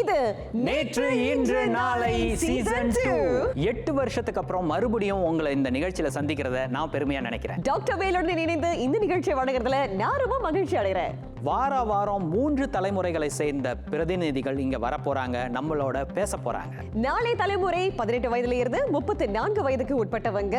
இது நேற்று இன்று நாளை சீசன் 2. 8 வருஷத்துக்கு அப்புறம் மறுபடியும் உங்களை இந்த நிகழ்ச்சியில சந்திக்கிறத நான் பெருமையா நினைக்கிறேன். டாக்டர் வேலுடன் இணைந்து இந்த நிகழ்ச்சியை வழங்குறதுல நான் ரொம்ப மகிழ்ச்சி அடைகிறேன். வாரம் 3 தலைமுறைகளை சேர்ந்த பிரதிநிதிகள் இங்க வரப்போறாங்க, நம்மளோட பேச போறாங்க. நாளை தலைமுறை 18 வயதுல இருந்து 34 வயதுக்கு உட்பட்டவங்க,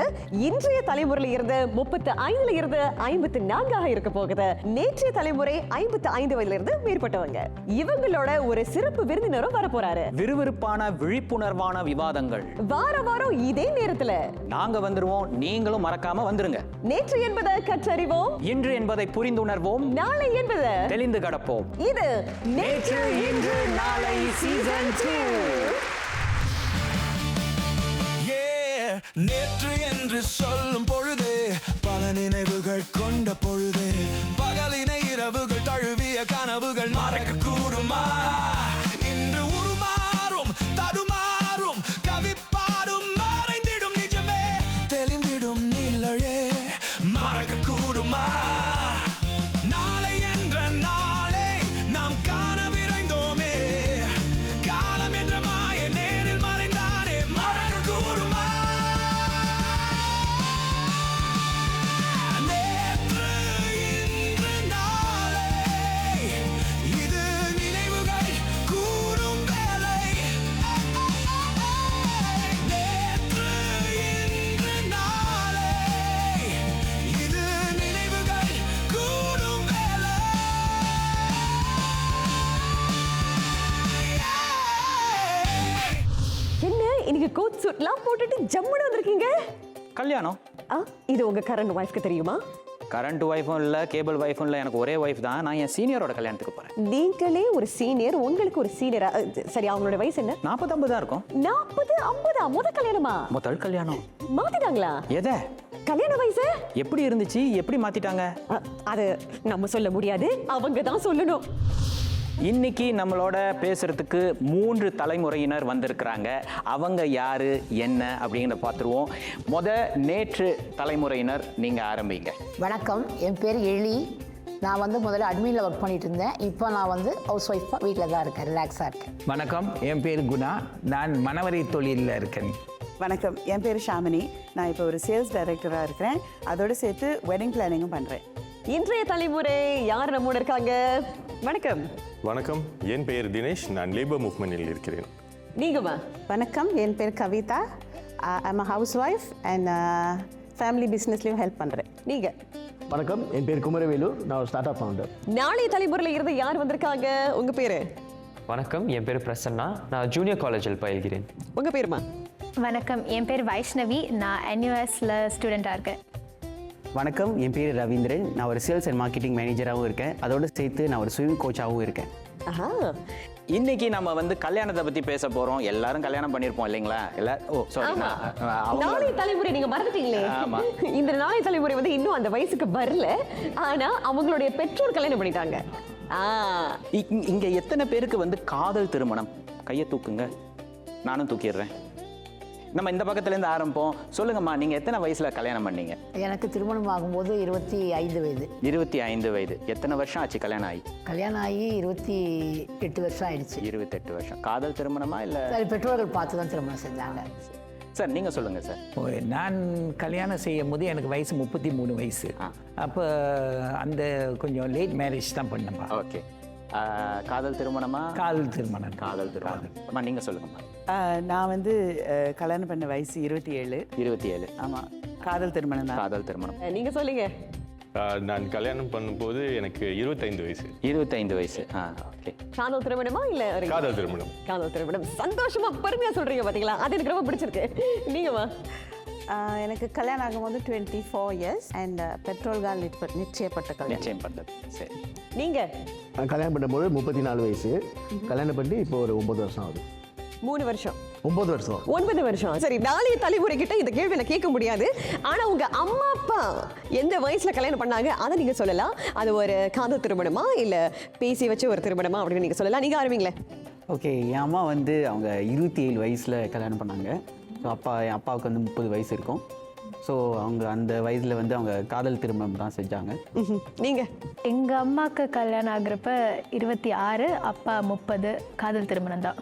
இன்றைய தலைமுறையில இருந்து 35 இருந்து 54 இருக்க போகுது. நேற்றைய தலைமுறை 55 வயதுல இருந்து மேற்பட்டவங்க. இவங்களோட ஒரு சிறப்பு விருந்தினரும் வரப்போறாரு. விறுவிறுப்பான விழிப்புணர்வான விவாதங்கள் வாரம் இதே நேரத்துல நாங்க வந்துருவோம், நீங்களும் மறக்காம வந்துருங்க. நேற்று என்பதை கற்றறிவோம், இன்று என்பதை புரிந்துணர்வோம், நாளை என்பதை தெளிந்து கடப்போம். இது நேற்று இன்று நாளை சீசன் 2. நேற்று என்று சொல்லும் பொழுது பல நினைவுகள் கொண்ட பொழுது, பகலினை இரவுகள் தழுவிய கனவுகள் மறக்க கூடுமா? இன்று உருமாறும் தடுமாறும் கவிப்பாடும் மறைந்திடும் நிஜமே, தெளிந்திடும் நிழலே மறக்க கூடுமா? நாளை என்ற நாளை நாம் காண விரைந்தோமே, காலம் என்ற மாய நேரில் மறைந்தானே மறக்க கூடுமா? நேற்று இன்று நாளை இது நினைவுகள் கூடும் வேலை. நேற்று இன்று நாளை இது நினைவுகள் கூடும் வேலை. என்ன இன்னைக்கு கோட் சூட்லாம் போட்டுட்டு ஜம்முன்னு வந்திருக்கீங்க? கல்யாணம். இது உங்க கரண்ட் வைஃப்க்கு தெரியுமா? கரண்ட் வைஃபும் இல்ல, கேபிள் வைஃபும் இல்ல, எனக்கு ஒரே வைஃப் தான். நான் என் சீனியரோட கல்யாணத்துக்கு போறேன். நீங்களே ஒரு சீனியர், உங்களுக்கு ஒரு சீனியரா? சரி, அவங்களோட வயசு என்ன? 40-50 தான் இருக்கும். 40-50? முத கல்யாணமா? முதல் கல்யாணம். மாத்திட்டாங்களா எதை? கல்யாண வயசு எப்படி இருந்துச்சு, எப்படி மாத்திட்டாங்க? அது நம்ம சொல்ல முடியாது, அவங்க தான் சொல்லணும். இன்னைக்கு நம்மளோட பேசுறதுக்கு 3 தலைமுறையினர் வந்திருக்கிறாங்க. அவங்க யாரு என்ன அப்படிங்கிறத பார்த்துருவோம். நேற்று தலைமுறையினர், நீங்க ஆரம்பிங்க. வணக்கம், என் பேர் எழி. நான் முதல்ல அட்மினில் ஒர்க் பண்ணிட்டு இருந்தேன். இப்போ நான் ஹவுஸ் ஒய்ஃபாக வீட்டில் தான் இருக்கேன், ரிலாக்ஸாக இருக்கேன். வணக்கம், என் பேர் குணா. நான் மணவரி தொழிலில் இருக்கேன். வணக்கம், என் பேர் ஷாமினி. நான் இப்போ ஒரு சேல்ஸ் டைரக்டராக இருக்கிறேன். அதோடு சேர்த்து வெட்டிங் பிளானிங்கும் பண்ணுறேன். இன்றைய தலைமுறை யார் நம்மோட இருக்காங்க? வணக்கம். வணக்கம், என் பெயர் தினேஷ். நான் லேபர் மூவ்மெண்டில் இருக்கிறேன். நீங்கம்மா? வணக்கம், என் பேர் Kavitha. I'm a housewife and family பிஸ்னஸ்லையும் ஹெல்ப் பண்ணுறேன். நீங்க? வணக்கம், என் பேர் குமரவேலு. நான் ஒரு ஸ்டார்ட் அப் ஃபவுண்டர். நாளைய தலைமுறையில் இருந்து யார் வந்திருக்காங்க? உங்க பேரு? வணக்கம், என் பேர் பிரசன்னா. நான் ஜூனியர் காலேஜில் பயில்கிறேன். உங்க பேருமா? வணக்கம், என் பேர் வைஷ்ணவி. நான் NUSல ஸ்டூடெண்ட்டாக இருக்கேன். வணக்கம், என் பேர் ரவீந்திரன். நான் ஒரு சேல்ஸ் அண்ட் மார்க்கெட்டிங் மேனேஜராகவும் இருக்கேன். அதோடு சேர்த்து நான் ஒரு ஸ்விமிங் கோச்சாகவும் இருக்கேன். இன்னைக்கு நம்ம கல்யாணத்தை பத்தி பேச போறோம். எல்லாரும் கல்யாணம் பண்ணிருப்போம் இல்லைங்களா? நாளைய தலைமுறை நீங்க மறந்துட்டீங்களே. இந்த நாளைய தலைமுறை இன்னும் அந்த வயசுக்கு வரல. ஆனா அவங்களுடைய பெற்றோர் கல்யாணம் பண்ணிட்டாங்க. இங்க எத்தனை பேருக்கு காதல் திருமணம்? கையை தூக்குங்க, நானும் தூக்கிடுறேன். நம்ம இந்த பக்கத்துல இருந்து ஆரம்பிப்போம். சொல்லுங்கம்மா, நீங்க எத்தனை வயசுல கல்யாணம் பண்ணீங்க? எனக்கு திருமணம் ஆகும்போது 25 வயது. 25 வயது. எத்தனை வருஷம் ஆச்சு கல்யாணம் ஆகி? கல்யாணம் ஆகி 28 வருஷம் ஆயிடுச்சு. 28 வருஷம். காதல் திருமணமா இல்ல? சரி, பெற்றோர்கள் பார்த்து தான் திருமணம் செஞ்சாங்க. சார், நீங்க சொல்லுங்க சார். நான் கல்யாணம் செய்யும் போது எனக்கு வயசு 33 வயசு. அப்போ அந்த கொஞ்சம் லேட் மேரேஜ் தான் பண்ணப்பா. ஓகே. காதல் திருமணமா? காதல் திருமணம். காதல் திருமணம். அம்மா, நீங்க சொல்லுங்கம்மா. நான் கல்யாணம் பண்ண வயசு 27. 27. ஆமாம், காதல் திருமணம் தான். காதல் திருமணம். நீங்க சொல்லுங்க. நான் கல்யாணம் பண்ணும்போது எனக்கு 25 வயசு. 25 வயசு. ஓகே. காதல் திருமணமா இல்ல? காதல் திருமணம். காதல் திருமணம். சந்தோஷமா பெருமையா சொல்றீங்க பாத்தீங்களா? அது எனக்கு ரொம்ப பிடிச்சிருக்கு. நீங்கம்மா? எனக்கு கல்யாணம் ஆகும்போது 24 இயர்ஸ் அண்ட் பெற்றோர்கள் நிச்சயப்பட்ட கல்யாணம். நிச்சயம் பண்ணது. சரி, நீங்க? நான் கல்யாணம் பண்ணும்போது 34 வயசு. கல்யாணம் பண்ணி இப்போ ஒரு 9 வருஷம் ஆகுது. 3 வருஷம். 9 வருஷம். 9 வருஷம். சரி, நாளைய தலைமுறை கிட்ட இந்த கேள்வி நான் கேட்க முடியாது. ஆனா உங்க அம்மா அப்பா எந்த வயசுல கல்யாணம் பண்ணாங்க அதை நீங்க சொல்லலாம். அது ஒரு காதல் திருமணமா இல்ல பேசி வச்சு ஒரு திருமணமா அப்படின்னு நீங்க சொல்லலாம். நீங்க ஆரம்பிங்களேன். ஓகே, என் அம்மா அவங்க 27 வயசில் கல்யாணம் பண்ணாங்க. ஸோ என் அப்பாவுக்கு 30 வயசு இருக்கும். ஸோ அவங்க அந்த வயதில் வந்து அவங்க காதல் திருமணம் தான் செஞ்சாங்க. நீங்க எங்கள் அம்மாவுக்கு கல்யாணம் ஆகுறப்ப 26, அப்பா 30, காதல் திருமணம் தான்.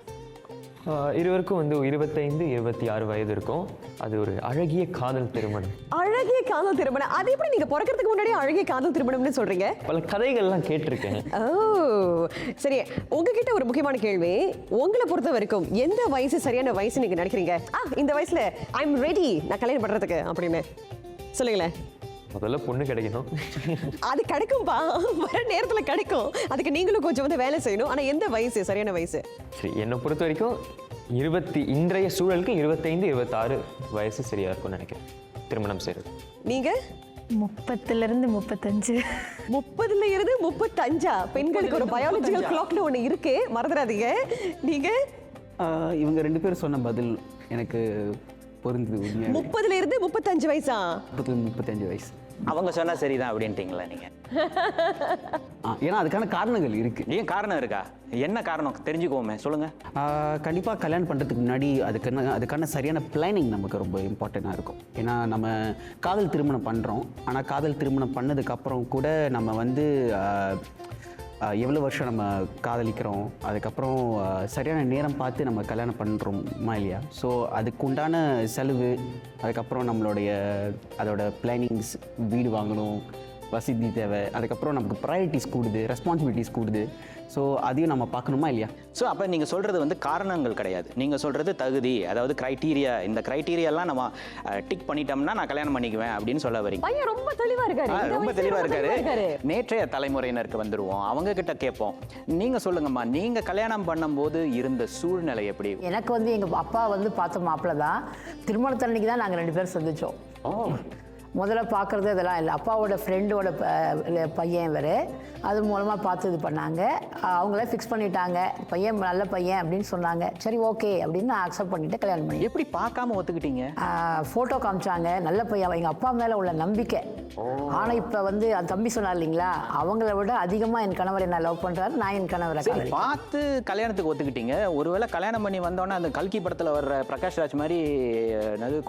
இருவருக்கும் வந்து 25, 26 வயது இருக்கும். அது ஒரு அழகிய காதல் திருமணம். அழகிய காதல் திருமணம், அது எப்படி நீங்க பிறக்கிறதுக்கு முன்னாடியே அழகிய காதல் திருமணம்னு சொல்றீங்க? பல கதைகள்லாம் கேட்டிருக்கேன். ஓ சரி, உங்ககிட்ட ஒரு முக்கியமான கேள்வி. உங்களை பொறுத்த வரைக்கும் எந்த வயசு சரியான வயசு நீங்க நினைக்கிறீங்க? இந்த வயசுல ஐ எம் ரெடி, நான் கல்யாணம் பண்றதுக்கு அப்படின்னு சொல்லுங்களேன். முதல்ல பொண்ணு கிடைக்கணும். அது கிடைக்கும்பா, வர நேரத்துல கிடைக்கும். அதுக்கு நீங்களும் கொஞ்சம் வந்து வேலை செய்யணும். ஆனா எந்த வயசு சரியான வயசு? சரி, என்னை பொறுத்த வரைக்கும் இன்றைய சூழலுக்கு 25, 26 வயசு சரியா இருக்கும்னு நினைக்கிறேன் திருமணம் செய்யறது. நீங்க 30லேருந்து 35. 30ல இருந்து 35. பெண்களுக்கு ஒரு பயாலஜிக்கல் கிளாக்ல ஒண்ணு இருக்கு, மறந்துடாதீங்க. நீங்க இவங்க 2 பேரும் சொன்ன பதில் எனக்கு பொருந்தது. 30ல இருந்து 35 வயசா? 35 வயசு. அவங்க சொன்னா சரிதான் அப்படின்ட்டீங்களா நீங்க? ஏன்னா அதுக்கான காரணங்கள் இருக்கு. ஏன் காரணம் இருக்கா? என்ன காரணம் தெரிஞ்சுக்கோமே, சொல்லுங்க. கண்டிப்பாக கல்யாணம் பண்ணுறதுக்கு முன்னாடி அதுக்கான சரியான பிளானிங் நமக்கு ரொம்ப இம்பார்ட்டண்ட்டாக இருக்கும். ஏன்னா நம்ம காதல் திருமணம் பண்ணுறோம், ஆனால் காதல் திருமணம் பண்ணதுக்கப்புறம் கூட நம்ம வந்து எவ்வளோ வருஷம் நம்ம காதலிக்கிறோம், அதுக்கப்புறம் சரியான நேரம் பார்த்து நம்ம கல்யாணம் பண்ணுறோமா இல்லையா? ஸோ அதுக்கு உண்டான செலவு, அதுக்கப்புறம் நம்மளுடைய அதோட பிளானிங்ஸ், வீடு வாங்கணும், வசதி தேவை, அதுக்கப்புறம் நமக்கு ப்ரையாரிட்டிஸ் கூடுது, ரெஸ்பான்சிபிலிட்டிஸ் கூடுது. ஸோ அதையும் நம்ம பார்க்கணுமா இல்லையா? ஸோ அப்போ நீங்கள் சொல்கிறது வந்து காரணங்கள் கிடையாது, நீங்கள் சொல்கிறது தகுதி, அதாவது க்ரைட்டீரியா. இந்த க்ரைட்டீரியாலாம் நம்ம டிக் பண்ணிட்டோம்னா நான் கல்யாணம் பண்ணிக்குவேன் அப்படின்னு சொல்ல வரீங்க. பையன் ரொம்ப தெளிவா இருக்காரு. ரொம்ப தெளிவாக இருக்காரு. நேற்றைய தலைமுறையினருக்கு வந்துடுவோம், அவங்க கிட்ட கேட்போம். நீங்கள் சொல்லுங்கம்மா, நீங்கள் கல்யாணம் பண்ணும்போது இருந்த சூழ்நிலை எப்படி? எனக்கு வந்து எங்கள் அப்பா வந்து பார்த்த மாப்பிள்ளை தான். திருமணத்தன்னைக்கு தான் நாங்கள் 2 பேரும் சந்தித்தோம். முதல்ல பார்க்குறது இதெல்லாம் இல்லை. அப்பாவோட ஃப்ரெண்டோட பையன் வேறு, அது மூலமாக பார்த்து இது பண்ணாங்க. அவங்களே ஃபிக்ஸ் பண்ணிட்டாங்க, பையன் நல்ல பையன் அப்படின்னு சொன்னாங்க. சரி ஓகே அப்படின்னு நான் அக்செப்ட் பண்ணிவிட்டு கல்யாணம் பண்ணி. எப்படி பார்க்காம ஒத்துக்கிட்டீங்க? ஃபோட்டோ காமிச்சாங்க, நல்ல பையன், எங்கள் அப்பா மேலே உள்ள நம்பிக்கை. ஆனால் இப்போ வந்து அந்த தம்பி சொன்னார் இல்லைங்களா, அவங்கள விட அதிகமாக என் கணவர் என்ன லவ் பண்ணுறாரு, நான் என் கணவரை பார்த்து கல்யாணத்துக்கு ஒத்துக்கிட்டீங்க. ஒருவேளை கல்யாணம் பண்ணி வந்தோன்னே அந்த கல்கி படத்தில் வர்ற பிரகாஷ் ராஜ் மாதிரி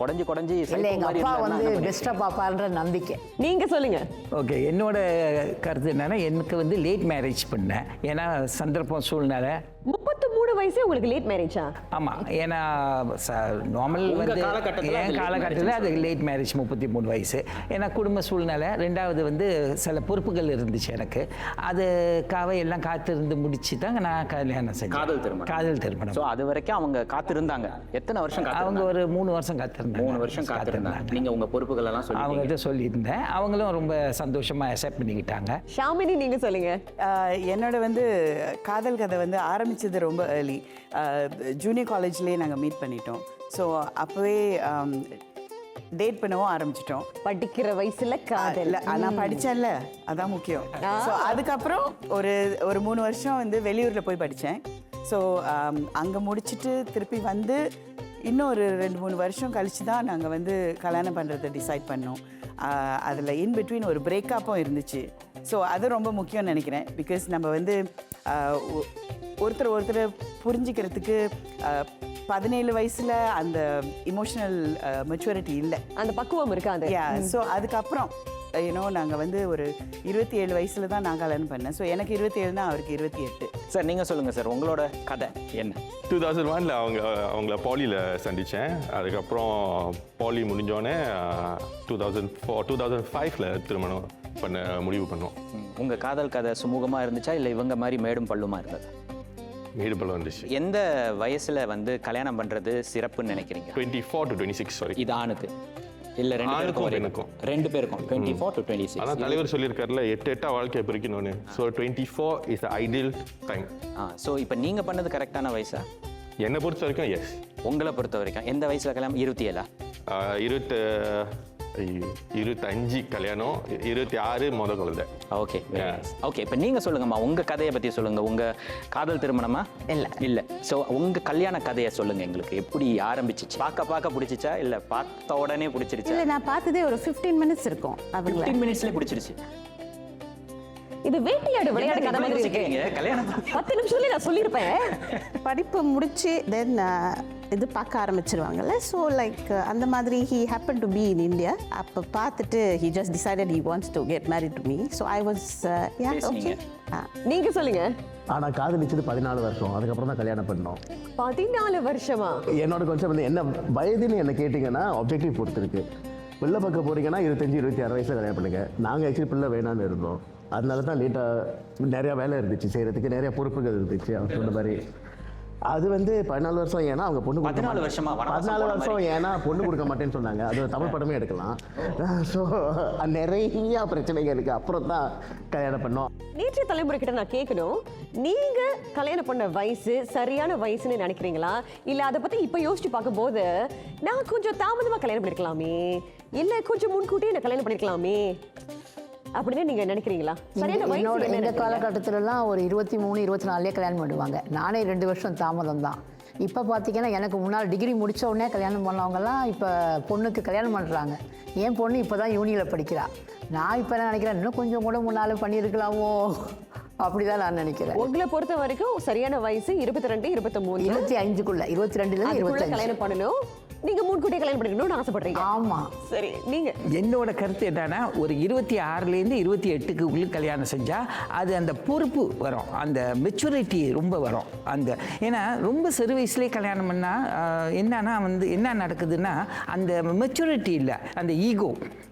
குடஞ்சி இல்லை, எங்கள் அப்பா வந்து பெஸ்ட்டாக பார்ப்பாருன்ற நம்பிக்கை. நீங்க சொல்லுங்க. ஓகே, என்னோட கருத்து என்னன்னா, எனக்கு வந்து லேட் மேரேஜ் பண்ணேன். ஏன்னா சந்தர்ப்பம் சூழ்நிலை. 33 வயசே உங்களுக்கு லேட் மேரேஜா? ஆமாம், ஏன்னா நார்மல் வந்து என் காலகட்டத்தில் அது லேட் மேரேஜ் 33 வயசு. ஏன்னா குடும்ப சூழ்நிலை, 2வது வந்து சில பொறுப்புகள் இருந்துச்சு எனக்கு. அதுக்காக எல்லாம் காத்திருந்து முடிச்சு தாங்க நான் கல்யாணம் செஞ்சேன். காதல் திருமணம். ஸோ அது வரைக்கும் அவங்க காத்திருந்தாங்க. எத்தனை வருஷம்? அவங்க ஒரு 3 வருஷம் காத்திருந்தாங்க. 3 வருஷம் காத்திருந்தாங்க. நீங்கள் உங்கள் பொறுப்புகள் எல்லாம் சொல்லி அவங்ககிட்ட சொல்லியிருந்தேன். அவங்களும் ரொம்ப சந்தோஷமாக அக்செப்ட் பண்ணிக்கிட்டாங்க. ஷாமினி நீங்க சொல்லுங்க. என்னோட வந்து காதல் கதை வந்து ஆரம்பிச்சது ரொம்ப ஏர்லி. ஜூனியர் காலேஜ்லேயே நாங்கள் மீட் பண்ணிட்டோம். ஸோ அப்போவே டேட் பண்ணவும் ஆரம்பிச்சிட்டோம். படிக்கிற வயசுல காதல். நான் படித்தேன்ல, அதான் முக்கியம். ஸோ அதுக்கப்புறம் ஒரு 3 வருஷம் வந்து வெளியூரில் போய் படித்தேன். ஸோ அங்கே முடிச்சுட்டு திருப்பி வந்து இன்னும் ஒரு 2-3 வருஷம் கழிச்சு தான் நாங்கள் வந்து கல்யாணம் பண்ணுறதை டிசைட் பண்ணோம். அதில் இன்பிட்வீன் ஒரு பிரேக்கப்பும் இருந்துச்சு. ஸோ அது ரொம்ப முக்கியம்னு நினைக்கிறேன். பிகாஸ் நம்ம வந்து ஒருத்தர் புரிஞ்சிக்கிறதுக்கு 17 வயசில் அந்த இமோஷனல் மெச்சூரிட்டி இல்லை, அந்த பக்குவம் இருக்காது. ஸோ அதுக்கப்புறம் நாங்கள் வந்து ஒரு 27 வயசில் தான் நான் கல்யாணம் பண்ணேன். ஸோ எனக்கு 27 அவருக்கு 28. சார் நீங்கள் சொல்லுங்கள் சார், உங்களோட கதை என்ன? 2001 அவங்கள பாலியில் சந்தித்தேன். அதுக்கப்புறம் பாலி முடிஞ்சோடனே 2005 திருமணம் பண்ண முடிவு பண்ணோம். உங்கள் காதல் கதை சுமூகமாக இருந்துச்சா, இல்லை இவங்க மாதிரி மேடும் பள்ளுமா இருந்ததா? மேடு பள்ளம் இருந்துச்சு. எந்த வயசில் வந்து கல்யாணம் பண்ணுறது சிறப்புன்னு நினைக்கிறீங்க? 24 to 26. சாரி, இது ஆணுக்கு இல்லை 2 பேருக்கும்? 2 பேருக்கும் 24 to 26. ஆனால் தலைவர் சொல்லியிருக்காருல 8 வாழ்க்கையை பிரிக்கணும்னு. So 24 is the ideal time. So இப்போ நீங்கள் பண்ணது கரெக்டான வயசா? என்னை பொறுத்த வரைக்கும் எஸ். உங்களை பொறுத்த வரைக்கும் எந்த வயசில் கல்யாணம்? 27? 25 கல்யாணம், 26 முத குழந்தை. Okay okay. இப்போ நீங்கள் சொல்லுங்கம்மா, உங்கள் கதையை பற்றி சொல்லுங்கள். உங்கள் காதல் திருமணமா? இல்லை. ஸோ உங்கள் கல்யாண கதையை சொல்லுங்கள் எங்களுக்கு. எப்படி ஆரம்பிச்சிச்சு? பார்க்க பிடிச்சிச்சா, இல்லை பார்த்த உடனே பிடிச்சிருச்சா? இல்லை, நான் பார்த்ததே ஒரு 15 மினிட்ஸ் இருக்கும். 15 மினிட்ஸ்லேயே பிடிச்சிருச்சு. இது வேட்டையாடு விளையாடு கதை மாதிரி இருக்கீங்க. கல்யாணம் 10 நிமிஷத்துல நான் சொல்லியிருப்பேன். படிப்பு முடிச்சு தென் இது பார்க்க ஆரம்பிச்சிருவாங்கல்ல. ஸோ லைக் அந்த மாதிரி he happened to be in India. அப்போ பார்த்துட்டு he just decided he wants to get married to me. So I was yeah okay. நீங்க சொல்லுங்க. ஆனால் காதலிச்சது 14 வருஷம், அதுக்கப்புறம் தான் கல்யாணம் பண்ணோம். 14 வருஷமா? என்னோட கொஞ்சம் வந்து என்ன வயதுன்னு என்ன கேட்டிங்கன்னா ஆப்ஜெக்டிவ் பொறுத்திருக்கு. பிள்ளை பார்க்க போறீங்கன்னா 25-26 வயசுல கல்யாணம் பண்ணுங்க. நாங்கள் ஆக்சுவலி பிள்ளை வேணான்னு இருந்தோம். அதனால தான் லேட்டாக நிறையா வேலை இருந்துச்சு செய்கிறதுக்கு, நிறைய பொறுப்புகள் இருந்துச்சு. அவர் சொன்ன மாதிரி அது வந்து 14 வருஷம். ஏன்னா அவங்க பொண்ணு 14 வருஷமா 14 வருஷம் ஏன்னா பொண்ணு கொடுக்க மாட்டேன்னு சொன்னாங்க. அது ஒரு தமிழ் படமே எடுக்கலாம். ஸோ நிறைய பிரச்சனைகளுக்கு அப்புறம் தான் கல்யாணம் பண்ணோம். நேற்றைய தலைமுறை கிட்ட நான் கேட்கணும், நீங்க கல்யாணம் பண்ண வயசு சரியான வயசுன்னு நினைக்கிறீங்களா, இல்ல அதை பத்தி இப்ப யோசிச்சு பார்க்கும்போது நான் கொஞ்சம் தாமதமா கல்யாணம் பண்ணிருக்கலாமே, இல்ல கொஞ்சம் முன்கூட்டியே நான் கல்யாணம் பண்ணிருக்கலாமே அப்படின்னு நீங்க நினைக்கிறீங்களா? என்னோட இந்த காலகட்டத்திலலாம் ஒரு 23-24 கல்யாணம் பண்ணுவாங்க. நானே 2 வருஷம் தாமதம் தான். இப்போ பார்த்தீங்கன்னா எனக்கு முன்னால் டிகிரி முடித்த உடனே கல்யாணம் பண்ணவங்கலாம் இப்போ பொண்ணுக்கு கல்யாணம் பண்ணுறாங்க. என் பொண்ணு இப்போ தான் யூனியில் படிக்கிறா. நான் இப்போ என்ன நினைக்கிறேன், இன்னும் கொஞ்சம் கூட முன்னால் பண்ணியிருக்கலாமோ அப்படிதான் நான் நினைக்கிறேன். உங்களை பொறுத்த வரைக்கும் சரியான வயசு 22, 23, 25க்குள்ள 22லேருந்து 25 கல்யாணம் பண்ணணும். நீங்க முன்கூட்டியே கல்யாணம் பண்ணிக்கணும்னு ஆசைப்படுறீங்க? ஆமா. சரி, நீங்க? என்னோட கருத்து என்னன்னா, ஒரு 26லேருந்து 28க்குள்ள கல்யாணம் செஞ்சா அது அந்த பொறுப்பு வரும், அந்த மெச்சூரிட்டி ரொம்ப வரும். அந்த ஏன்னா ரொம்ப சிறு வயசுலேயே கல்யாணம் பண்ணா என்னன்னா வந்து என்ன நடக்குதுன்னா அந்த மெச்சூரிட்டி இல்லை, அந்த ஈகோ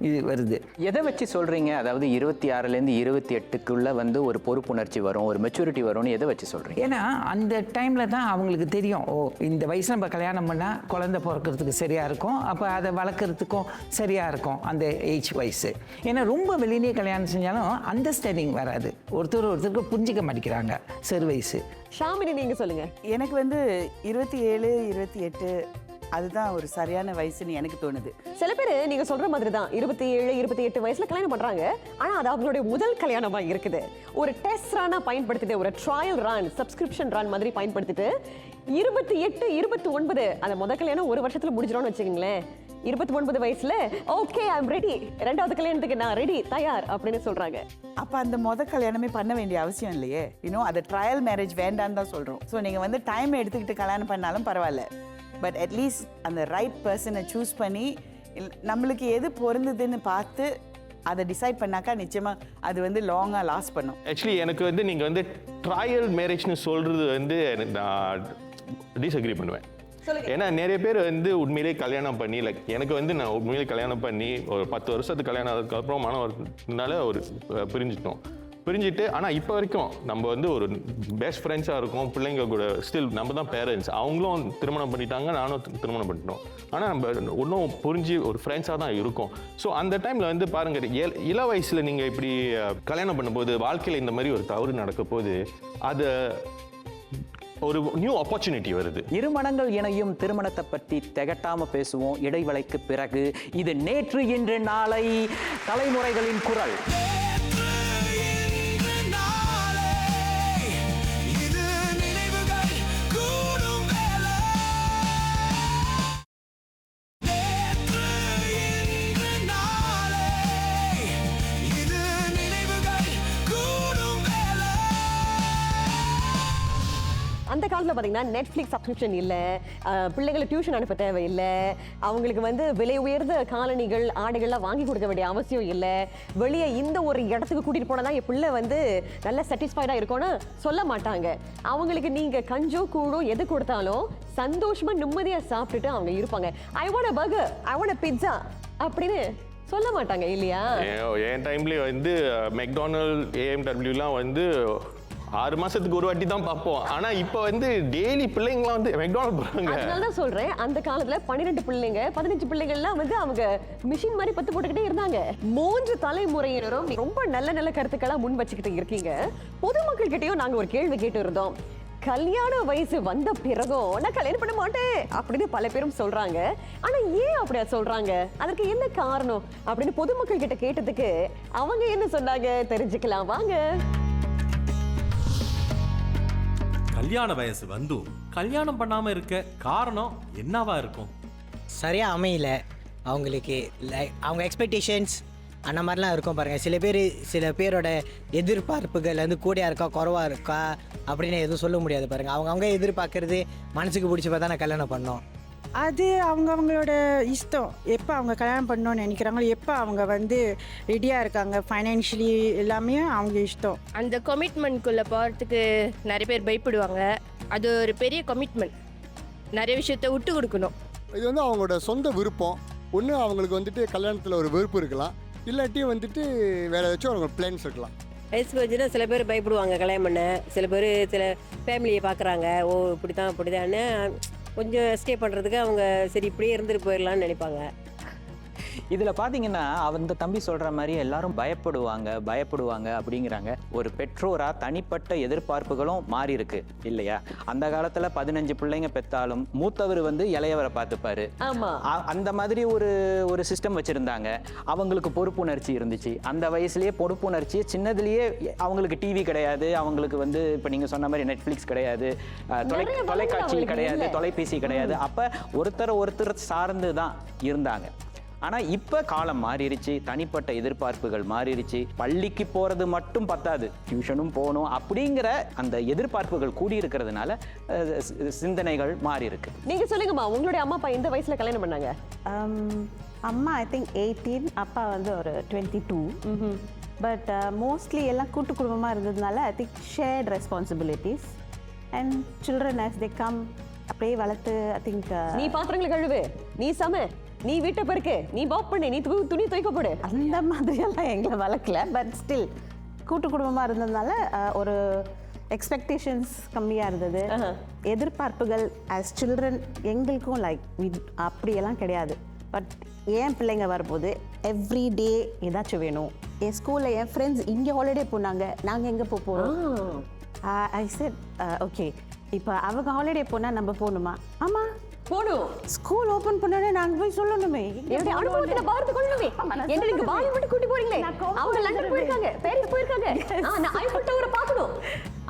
இது வருது. எதை வச்சு சொல்றீங்க? அதாவது 26லேருந்து 28க்குள்ள வந்து ஒரு பொறுப்புணர்ச்சி வரும், ஒரு மெச்சூரிட்டி வரும்னு எதை வச்சு சொல்றீங்க? ஏன்னா அந்த டைம்ல தான் அவங்களுக்கு தெரியும், ஓ இந்த வயசுல நம்ம கல்யாணம் பண்ணா குழந்தை பிறக்கிறதுக்கு சரியா இருக்கும், அப்போ அதை வளர்க்குறதுக்கும் சரியா இருக்கும் அந்த ஏஜ் வயசு. ஏன்னா ரொம்ப வெளியிலே கல்யாணம் செஞ்சாலும் அண்டர்ஸ்டாண்டிங் வராது, ஒருத்தருக்கு புரிஞ்சிக்க மாட்டேங்கிறாங்க சிறு வயசு. ஷாமினி நீங்க சொல்லுங்க. எனக்கு வந்து 27, 28 அதுதான் ஒரு சரியான வயசுன்னு எனக்கு தோணுது. சில பேர் நீங்க சொல்ற மாதிரி தான் 27, 28 வயசுல கல்யாணம் பண்றாங்க. ஆனா அது அவங்களுடைய முதல் கல்யாணமா இருக்குது. ஒரு டெஸ்ட் ரன்னா பயன்படுத்திட்டு, ஒரு ட்ரையல் ரன், சப்ஸ்கிரிப்ஷன் ரன் மாதிரி பயன்படுத்திட்டு 28, 29 அந்த முதல் கல்யாணம் ஒரு வருஷத்துல முடிஞ்சிடும்னு வச்சுக்கோங்களேன். 29 வயசுல ஓகே ஐ அம் ரெடி, ரெண்டாவது கல்யாணத்துக்கு நான் ரெடி, தயார் அப்படின்னு சொல்றாங்க. அப்போ அந்த முதல் கல்யாணமே பண்ண வேண்டிய அவசியம் இல்லையே. இன்னும் அது ட்ரையல் மேரேஜ் வேண்டான்னு தான் சொல்கிறோம். ஸோ நீங்கள் வந்து டைம் எடுத்துக்கிட்டு கல்யாணம் பண்ணாலும் பரவாயில்ல, பட் அட்லீஸ்ட் அந்த ரைட் பர்சனை சூஸ் பண்ணி நம்மளுக்கு எது பொருந்ததுன்னு பார்த்து அதை டிசைட் பண்ணாக்கா நிச்சயமாக அது வந்து லாங்காக லாஸ்ட் பண்ணும். ஆக்சுவலி எனக்கு வந்து நீங்கள் வந்து ட்ரையல் மேரேஜ்னு சொல்கிறது வந்து நான் டிஸ்அக்ரி பண்ணுவேன். ஏன்னா நிறைய பேர் வந்து உண்மையிலே கல்யாணம் பண்ணி லைக் எனக்கு வந்து நான் உண்மையிலே கல்யாணம் பண்ணி ஒரு 10 வருஷத்துக்கு கல்யாணம் ஆனதுக்கப்புறம் மனவரத்தினால ஒரு பிரிஞ்சுட்டு ஆனால் இப்போ வரைக்கும் நம்ம வந்து ஒரு பெஸ்ட் ஃப்ரெண்ட்ஸாக இருக்கும். பிள்ளைங்க கூட ஸ்டில் நம்ம தான் பேரண்ட்ஸ், அவங்களும் திருமணம் பண்ணிட்டாங்க, நானும் திருமணம் பண்ணிட்டோம். ஆனால் நம்ம இன்னும் புரிஞ்சு ஒரு ஃப்ரெண்ட்ஸாக தான் இருக்கும். ஸோ அந்த டைமில் வந்து பாருங்கள், இள வயசில் நீங்கள் இப்படி கல்யாணம் பண்ணும்போது வாழ்க்கையில் இந்த மாதிரி ஒரு தவறு நடக்க போது அது ஒரு நியூ ஆப்பர்ச்சுனிட்டி வருது. இருமணங்கள் இணையும் திருமணத்தை பற்றி திகட்டாம பேசுவோம் இடைவேளைக்கு பிறகு. இது நேற்று இன்று நாளை தலைமுறைகளின் குரல். அந்த காலத்தில் பார்த்தீங்கன்னா நெட்ஃப்ளிக்ஸ் சப்ஸ்கிரிப்ஷன் இல்லை, பிள்ளைங்களை டியூஷன் அனுப்ப தேவையில்லை, அவங்களுக்கு வந்து விலை உயர்ந்த காலணிகள் ஆடைகள்லாம் வாங்கி கொடுக்க வேண்டிய அவசியம் இல்லை, வெளியே இந்த ஒரு இடத்துக்கு கூட்டிகிட்டு போனால் தான் என் பிள்ளை வந்து நல்ல சாட்டிஸ்ஃபைடாக இருக்கும்னு சொல்ல மாட்டாங்க. அவங்களுக்கு நீங்கள் கஞ்சோ கூடோ எது கொடுத்தாலும் சந்தோஷமாக நிம்மதியாக சாப்பிட்டுட்டு அவங்க இருப்பாங்க. I want a burger, I want a pizza அப்படின்னு சொல்ல மாட்டாங்க இல்லையா? என் டைம்லேயே வந்து மெக்டானல்ட், AMWலாம் வந்து 6 மாசத்துக்கு ஒரு வாட்டி தான் பார்ப்போம். ஆனா இப்போ வந்து டெய்லி பிள்ளைங்களாம் வந்து மெக்டானல்ட் போறாங்க. அதனால தான் சொல்றேன், அந்த காலத்துல 12 பிள்ளைங்க 15 பிள்ளைங்கள்லாம் வந்து அவங்க மிஷின் மாதிரி பத்து போட்டுக்கிட்டே இருந்தாங்க. 3 தலைமுறையினரும் ரொம்ப நல்ல நல்ல கருத்துக்களா முன் வச்சுக்கிட்டு இருக்கீங்க. பொதுமக்கள் கிட்டயும் நாங்க ஒரு கேள்வி கேட்டு இருந்தோம். கல்யாண வயசு வந்த பிறகும் நான் கல்யாணம் பண்ண மாட்டேன் அப்படின்னு பல பேரும் சொல்றாங்க. ஆனா ஏன் அப்படியா சொல்றாங்க, அதற்கு என்ன காரணம் அப்படின்னு பொதுமக்கள் கிட்ட கேட்டதுக்கு அவங்க என்ன சொன்னாங்க தெரிஞ்சுக்கலாம் வாங்க. கல்யாண வயசு வந்தும் கல்யாணம் பண்ணாமல் இருக்க காரணம் என்னவா இருக்கும்? சரியாக அமையல அவங்களுக்கு. அவங்க எக்ஸ்பெக்டேஷன்ஸ் அந்த மாதிரிலாம் இருக்கும் பாருங்கள். சில பேரோட எதிர்பார்ப்புகள் வந்து கூடயா இருக்கா குறவாக இருக்கா அப்படின்னு எதுவும் சொல்ல முடியாது பாருங்கள். அவங்க எதிர்பார்க்கறது மனசுக்கு பிடிச்சப்ப தான் நான் கல்யாணம் பண்ணோம். அது அவங்களோட இஷ்டம். எப்போ அவங்க கல்யாணம் பண்ணணும்னு நினைக்கிறாங்களோ, எப்போ அவங்க வந்து ரெடியாக இருக்காங்க ஃபைனான்ஷியலி, எல்லாமே அவங்க இஷ்டம். அந்த கமிட்மெண்ட்குள்ளே போகிறதுக்கு நிறைய பேர் பயப்படுவாங்க. அது ஒரு பெரிய கமிட்மெண்ட். நிறைய விஷயத்த விட்டு கொடுக்கணும். இது வந்து அவங்களோட சொந்த விருப்பம். ஒன்று அவங்களுக்கு வந்துட்டு கல்யாணத்தில் ஒரு வெறுப்பு இருக்கலாம், இல்லாட்டி வந்துட்டு வேறு ஏதாச்சும் அவங்க பிளான்ஸ் இருக்கலாம். வயசுக்கு வச்சுன்னா சில பேர் பயப்படுவாங்க கல்யாணம் பண்ண. சில பேர் சில ஃபேமிலியை பார்க்குறாங்க, ஓ இப்படிதான்னு கொஞ்சம் ஸ்டே பண்ணுறதுக்கு அவங்க சரி இப்படியே இருந்துட்டு போயிடலான்னு நினைப்பாங்க. இதில் பார்த்தீங்கன்னா அந்த தம்பி சொல்கிற மாதிரி எல்லாரும் பயப்படுவாங்க அப்படிங்கிறாங்க. ஒரு பெற்றோராக தனிப்பட்ட எதிர்பார்ப்புகளும் மாறி இருக்கு இல்லையா? அந்த காலத்தில் 15 பிள்ளைங்க பெற்றாலும் மூத்தவர் வந்து இளையவரை பார்த்துப்பாரு. அந்த மாதிரி ஒரு சிஸ்டம் வச்சுருந்தாங்க. அவங்களுக்கு பொறுப்புணர்ச்சி இருந்துச்சு. அந்த வயசுலேயே பொறுப்புணர்ச்சி சின்னதுலேயே அவங்களுக்கு டிவி கிடையாது, அவங்களுக்கு வந்து இப்போ நீங்கள் சொன்ன மாதிரி நெட்ஃப்ளிக்ஸ் கிடையாது, தொலைக்காட்சி கிடையாது, தொலைபேசி கிடையாது. அப்போ ஒருத்தர் சார்ந்து தான் இருந்தாங்க. ஆனால் இப்போ காலம் மாறிடுச்சு, தனிப்பட்ட எதிர்பார்ப்புகள் மாறிடுச்சு. பள்ளிக்கு போகிறது மட்டும் பத்தாது, டியூஷனும் போகணும் அப்படிங்கிற அந்த எதிர்பார்ப்புகள் கூடியிருக்கிறதுனால சிந்தனைகள் மாறி இருக்கு. நீங்கள் சொல்லுங்கம்மா, உங்களுடைய அம்மா அப்பா எந்த வயசில் கல்யாணம் பண்ணாங்க? அம்மா ஐ திங்க் 18, அப்பா வந்து ஒரு 22. பட் மோஸ்ட்லி எல்லாம் கூட்டு குடும்பமாக இருந்ததுனால I think shared responsibilities and children as they come அப்படியே வளர்த்து. ஐ திங்க் நீ பாத்திரங்களை கழுவு, நீ சம, நீ வீட்டை பெருக்கு, நீ பாப் பண்ணு, நீ துணி துவைக்க போடு, அந்த மாதிரியெல்லாம் எங்களை வளர்க்கல. பட் ஸ்டில் கூட்டு குடும்பமாக இருந்ததுனால ஒரு எக்ஸ்பெக்டேஷன்ஸ் கம்மியாக இருந்தது. எதிர்பார்ப்புகள் ஆஸ் சில்ட்ரன் எங்களுக்கும் அப்படியெல்லாம் கிடையாது. பட் என் பிள்ளைங்க வரும்போது எவ்ரி டே ஏதாச்சும் வேணும். என் ஸ்கூலில் என் ஃப்ரெண்ட்ஸ் இங்கே ஹாலிடே போனாங்க, நாங்கள் எங்கே போகிறோம்? ஐ செட் ஓகே, இப்போ அவங்க ஹாலிடே போனால் நம்ம போகணுமா? ஆமாம் போடும். ஸ்கூல் ஓபன் பண்ணனே நாங்க போய் சொல்லணுமே, என்னுடைய அனுபவத்துல பார்த்து கொள்ளணுமே. என்ன நீங்க பாலிவுட் கூட்டி போறீங்களே, அவங்க லண்டன் போயிருக்காங்க, பாரிஸ் போயிருக்காங்க, நான் ஐஃபில் டவரை பார்க்கணும்.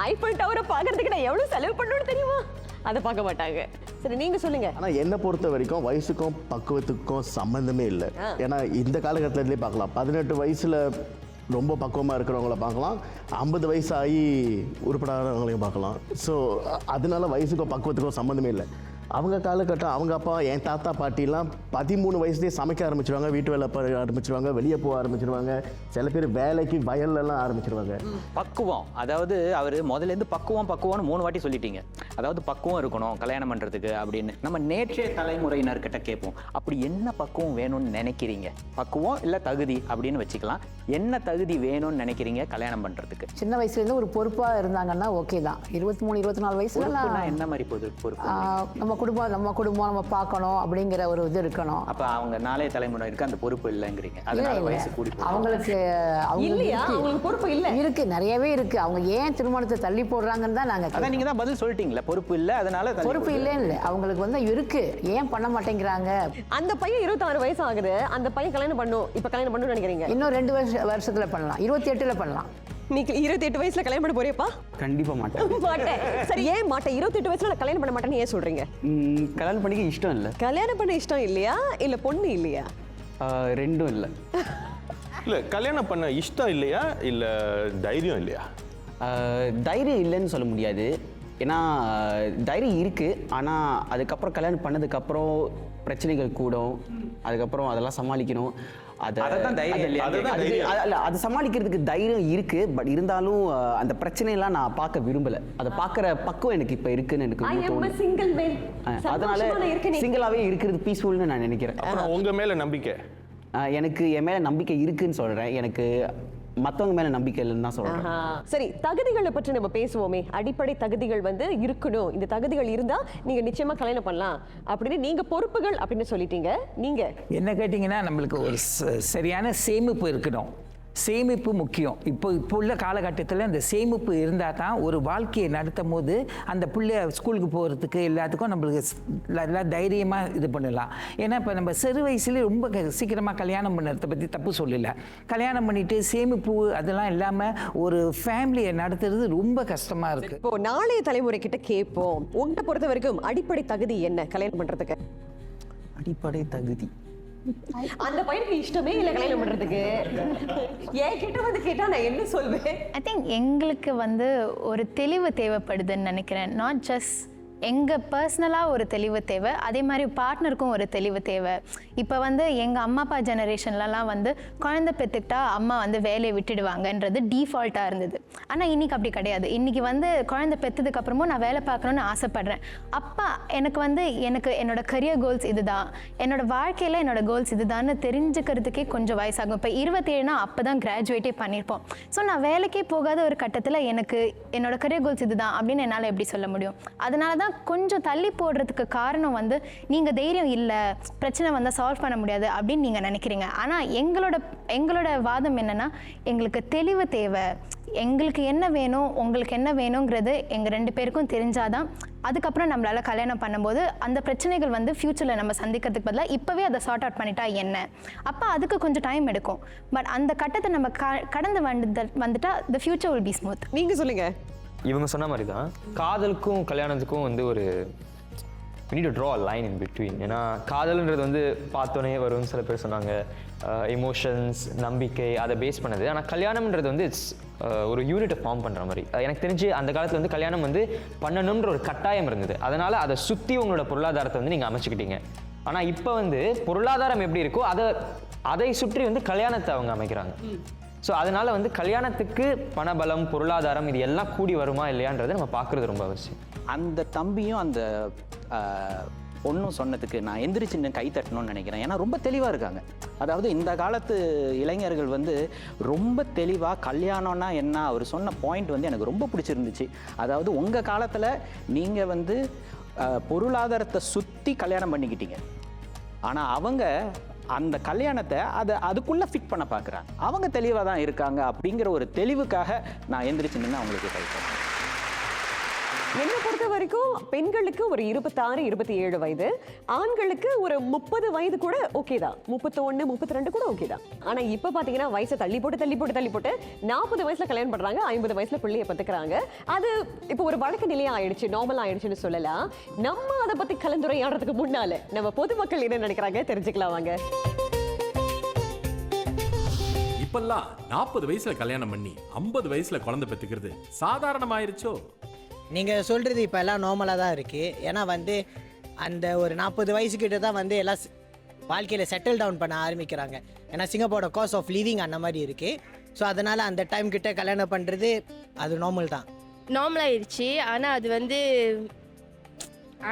ஐஃபில் டவரை பார்க்கறதுக்கு நான் எவ்வளவு செலவு பண்ணணும்னு தெரியுமா? அதை பார்க்க மாட்டாங்க. சரி நீங்க சொல்லுங்க. ஆனா என்னை பொறுத்த வரைக்கும் வயசுக்கும் பக்குவத்துக்கும் சம்பந்தமே இல்லை. ஏன்னா இந்த காலகட்டத்திலே பார்க்கலாம், 18 வயசுல ரொம்ப பக்குவமாக இருக்கிறவங்கள பார்க்கலாம், 50 வயசு ஆகி உருப்படாதவங்களையும் பார்க்கலாம். ஸோ அதனால வயசுக்கும் பக்குவத்துக்கும் சம்மந்தமே இல்லை. அவங்க காலகட்டம், அவங்க அப்பா, என் தாத்தா பாட்டிலாம் 13 வயசுலேயே சமைக்க ஆரம்பிச்சிருவாங்க, வீட்டு வேலை ஆரம்பிச்சிருவாங்க, வெளியே போக ஆரம்பிச்சிருவாங்க, சில பேர் வேலைக்கு வயல்லலாம் ஆரம்பிச்சிருவாங்க. பக்குவம், அதாவது அவர் முதலேருந்து பக்குவம்னு 3 வாட்டி சொல்லிட்டீங்க. அதாவது பக்குவம் இருக்கணும் கல்யாணம் பண்ணுறதுக்கு அப்படின்னு. நம்ம நேற்றைய தலைமுறையினர்கிட்ட கேட்போம், அப்படி என்ன பக்குவம் வேணும்னு நினைக்கிறீங்க? பக்குவம் இல்லை தகுதி அப்படின்னு வச்சுக்கலாம். என்ன தகுதி வேணும்னு நினைக்கிறீங்க கல்யாணம் பண்ணுறதுக்கு? சின்ன வயசுலேருந்து ஒரு பொறுப்பாக இருந்தாங்கன்னா ஓகே தான். 23-24 வயசுல என்ன மாதிரி பொறுப்பு? நம்ம குடும்பம் நம்ம பார்க்கணும் அப்படிங்கிற ஒரு இது இருக்கணும். அப்போ அவங்க நாளைய தலைமுறைக்கு அந்த பொறுப்பு இல்லைங்கிறீங்க, அதனால வயசு கூடி அவங்களுக்கு பொறுப்பு இல்லை இருக்கு, நிறையவே இருக்கு. அவங்க ஏன் திருமணத்தை தள்ளி போடுறாங்கன்னு தான் நாங்கள். அதான் நீங்கள் தான் பதில் சொல்லிட்டீங்களா, பொறுப்பு இல்லை அதனால. பொறுப்பு இல்லைன்னு இல்லை, அவங்களுக்கு வந்து இருக்கு, ஏன் பண்ண மாட்டேங்கிறாங்க. அந்த பையன் 26 வயசு ஆகுது, அந்த பையன் கல்யாணம் பண்ணும், இப்போ கல்யாணம் பண்ணணும்னு நினைக்கிறீங்க? இன்னும் 2 வருஷத்துல பண்ணலாம், 28ல பண்ணலாம். நீ 28 வயசுல கல்யாணம் பண்ண போறியப்பா? கண்டிப்பா மாட்டேன். சரி ஏன் மாட்டேன்? 28 வயசுல நான் கல்யாணம் பண்ண மாட்டேன்னு ஏன் சொல்றீங்க? கல்யாணம் பண்ணிக்க இஷ்டம் இல்லை. கல்யாணம் பண்ண இஷ்டம் இல்லையா, இல்ல பொண்ணு இல்லையா? ரெண்டும் இல்லை. இல்லை கல்யாணம் பண்ண இஷ்டம் இல்லையா, இல்லை தைரியம் இல்லையா? தைரியம் இல்லைன்னு சொல்ல முடியாது. ஏன்னா தைரியம் இருக்குது, ஆனால் அதுக்கப்புறம் கல்யாணம் பண்ணதுக்கப்புறம் பிரச்சனைகள் கூடும், அதுக்கப்புறம் அதெல்லாம் சமாளிக்கணும். அது சமாளிக்கிறதுக்கு தைரியம் இருக்கு. பட் இருந்தாலும் அந்த பிரச்சனையெல்லாம் நான் பார்க்க விரும்பல. அதை பார்க்குற பக்குவம் எனக்கு இப்போ இருக்குன்னு எனக்கு தோணுது. அதனால சிங்கிளாவே இருக்கிறது பீஸ்ஃபுல்னு நான் நினைக்கிறேன். அப்புறம் உங்க மேல நம்பிக்கை? எனக்கு என் மேல நம்பிக்கை இருக்குன்னு சொல்றேன். எனக்கு மற்றவங்க மேலே நம்பிக்கை இல்லைன்னு தான் சொல்கிறேன். சரி, தகுதிகளை பற்றி நம்ம பேசுவோமே. அடிப்படை தகுதிகள் வந்து இருக்கணும், இந்த தகுதிகள் இருந்தால் நீங்கள் நிச்சயமாக கல்யாணம் பண்ணலாம் அப்படின்னு நீங்கள் பொறுப்புகள் அப்படின்னு சொல்லிட்டீங்க. நீங்கள் என்ன கேட்டிங்கன்னா, நம்மளுக்கு ஒரு சரியான சேமிப்பு இருக்கணும். சேமிப்பு முக்கியம். இப்போ உள்ள காலகட்டத்தில் அந்த சேமிப்பு இருந்தால் தான் ஒரு வாழ்க்கையை நடத்தும் போது அந்த பிள்ளை ஸ்கூலுக்கு போகிறதுக்கு எல்லாத்துக்கும் நம்மளுக்கு எல்லாம் தைரியமாக இது பண்ணலாம். ஏன்னா இப்போ நம்ம சிறு வயசுலேயே ரொம்ப சீக்கிரமாக கல்யாணம் பண்ணுறதை பற்றி தப்பு சொல்லலை. கல்யாணம் பண்ணிவிட்டு சேமிப்பு அதெல்லாம் இல்லாமல் ஒரு ஃபேமிலியை நடத்துறது ரொம்ப கஷ்டமாக இருக்குது. இப்போ நாளைய தலைமுறை கிட்ட கேட்போம், உங்களை பொறுத்த வரைக்கும் அடிப்படை தகுதி என்ன கல்யாணம் பண்ணுறதுக்கு? அடிப்படை தகுதி அந்த பையனுக்கு இஷ்டமே இல்லை கல்யாணம் பண்றதுக்கு. என் கிட்ட வந்து கேட்டா நான் என்ன சொல்வேன்? ஐ திங்க் எங்களுக்கு வந்து ஒரு தெளிவு தேவைப்படுதுன்னு நினைக்கிறேன். நாட் ஜஸ்ட் எங்கள் பர்சனலாக ஒரு தெளிவு தேவை, அதே மாதிரி பார்ட்னருக்கும் ஒரு தெளிவு தேவை. இப்போ வந்து எங்கள் அம்மா அப்பா ஜெனரேஷன்லலாம் வந்து குழந்தை பெற்றுக்கிட்டா அம்மா வந்து வேலையை விட்டுடுவாங்கன்றது டீஃபால்ட்டாக இருந்தது. ஆனால் இன்றைக்கி அப்படி கிடையாது. இன்றைக்கி வந்து குழந்தை பெற்றதுக்கப்புறமும் நான் வேலை பார்க்கணுன்னு ஆசைப்பட்றேன். அப்பா எனக்கு வந்து என்னோட கரியர் கோல்ஸ் இதுதான், என்னோட வாழ்க்கையில் என்னோட கோல்ஸ் இதுதான்னு தெரிஞ்சுக்கிறதுக்கே கொஞ்சம் வயசாகும். இப்போ 27னா அப்போ தான் கிராஜுவேட்டே பண்ணியிருப்போம். ஸோ நான் வேலைக்கே போகாத ஒரு கட்டத்தில் எனக்கு என்னோட கரியர் கோல்ஸ் இதுதான் அப்படின்னு என்னால் எப்படி சொல்ல முடியும்? அதனால தான் கொஞ்சம் தள்ளி போடுறதுக்கு காரணம் வந்து நீங்கள் தைரியம் இல்லை, பிரச்சனை வந்தால் சால்வ் பண்ண முடியாது அப்படின்னு நீங்கள் நினைக்கிறீங்க. ஆனால் எங்களோட வாதம் என்னென்னா, எங்களுக்கு தெளிவு தேவை. எங்களுக்கு என்ன வேணும், உங்களுக்கு என்ன வேணுங்கிறது எங்கள் 2 பேருக்கும் தெரிஞ்சாதான் அதுக்கப்புறம் நம்மளால் கல்யாணம் பண்ணும்போது அந்த பிரச்சனைகள் வந்து ஃப்யூச்சரில் நம்ம சந்திக்கிறதுக்கு பதிலாக இப்போவே அதை சார்ட் அவுட் பண்ணிட்டா என்ன. அப்போ அதுக்கு கொஞ்சம் டைம் எடுக்கும். பட் அந்த கட்டத்தை நம்ம கடந்து வந்துட்டா the future will be smooth. நீங்கள் சொல்லுங்கள். இவங்க சொன்ன மாதிரி தான் காதலுக்கும் கல்யாணத்துக்கும் வந்து ஒரு we need to draw a line in between. ஏன்னா காதல்ன்றது வந்து பார்த்தோன்னே வரும்னு சில பேர் சொன்னாங்க, எமோஷன்ஸ், நம்பிக்கை, அதை பேஸ் பண்ணது. ஆனால் கல்யாணம்ன்றது வந்து இட்ஸ் ஒரு யூனிட்டை ஃபார்ம் பண்ணுற மாதிரி. எனக்கு தெரிஞ்சு அந்த காலத்தில் வந்து கல்யாணம் வந்து பண்ணணுன்ற ஒரு கட்டாயம் இருந்தது. அதனால் அதை சுற்றி உங்களோட பொருளாதாரத்தை வந்து நீங்கள் அமைச்சுக்கிட்டீங்க. ஆனால் இப்போ வந்து பொருளாதாரம் எப்படி இருக்கோ அதை சுற்றி வந்து கல்யாணத்தை அவங்க அமைக்கிறாங்க. ஸோ அதனால் வந்து கல்யாணத்துக்கு பணபலம், பொருளாதாரம் இது எல்லாம் கூடி வருமா இல்லையான்றதை நம்ம பார்க்குறது ரொம்ப அவசியம். அந்த தம்பியும் அந்த பொண்ணும் சொன்னதுக்கு நான் எந்திரிச்சு கை தட்டணும்னு நினைக்கிறேன். ஏன்னா ரொம்ப தெளிவாக இருக்காங்க. அதாவது இந்த காலத்து இளைஞர்கள் வந்து ரொம்ப தெளிவாக கல்யாணம்னா என்ன, அவர் சொன்ன பாயிண்ட் வந்து எனக்கு ரொம்ப பிடிச்சிருந்துச்சு. அதாவது உங்கள் காலத்தில் நீங்கள் வந்து பொருளாதாரத்தை சுற்றி கல்யாணம் பண்ணிக்கிட்டீங்க. ஆனால் அவங்க அந்த கல்யாணத்தை அதுக்குள்ளே ஃபிட் பண்ண பார்க்குறாங்க. அவங்க தெளிவாக தான் இருக்காங்க. அப்படிங்கிற ஒரு தெளிவுக்காக நான் எந்திரிச்சு நின்று அவங்களுக்கு கை தட்டேன். என்னை பொறுத்த வரைக்கும் பெண்களுக்கு ஒரு 26, 27 வயது, ஆண்களுக்கு ஒரு 30 வயது கூட ஓகே தான். 31, 32 கூட ஓகே தான். ஆனா இப்ப பாத்தீங்கன்னா வயசை தள்ளி போட்டு 40 வயசுல கல்யாணம் பண்றாங்க, 50 வயசுல பிள்ளைய பத்துக்கிறாங்க. அது இப்போ ஒரு வழக்கு நிலையா ஆயிடுச்சு, நார்மல் ஆயிடுச்சுன்னு சொல்லலாம். நம்ம அதை பத்தி கலந்துரையாடுறதுக்கு முன்னால நம்ம பொதுமக்கள் என்ன நினைக்கிறாங்க தெரிஞ்சுக்கலாம் வாங்க. இப்பெல்லாம் 40 வயசுல கல்யாணம் பண்ணி 50 வயசுல குழந்தை பெற்றுக்கிறது சாதாரணமாயிருச்சோ? நீங்கள் சொல்கிறது இப்போ எல்லாம் நார்மலாக தான் இருக்குது. ஏன்னா வந்து அந்த ஒரு 40 வயசுக்கிட்ட தான் வந்து எல்லாம் வாழ்க்கையில் செட்டில் டவுன் பண்ண ஆரம்பிக்கிறாங்க. ஏன்னா சிங்கப்பூரோட காஸ்ட் ஆஃப் லிவிங் அந்த மாதிரி இருக்குது. ஸோ அதனால் அந்த டைம் கிட்ட கல்யாணம் பண்ணுறது அது நார்மல் தான், நார்மல் ஆயிடுச்சு. ஆனால் அது வந்து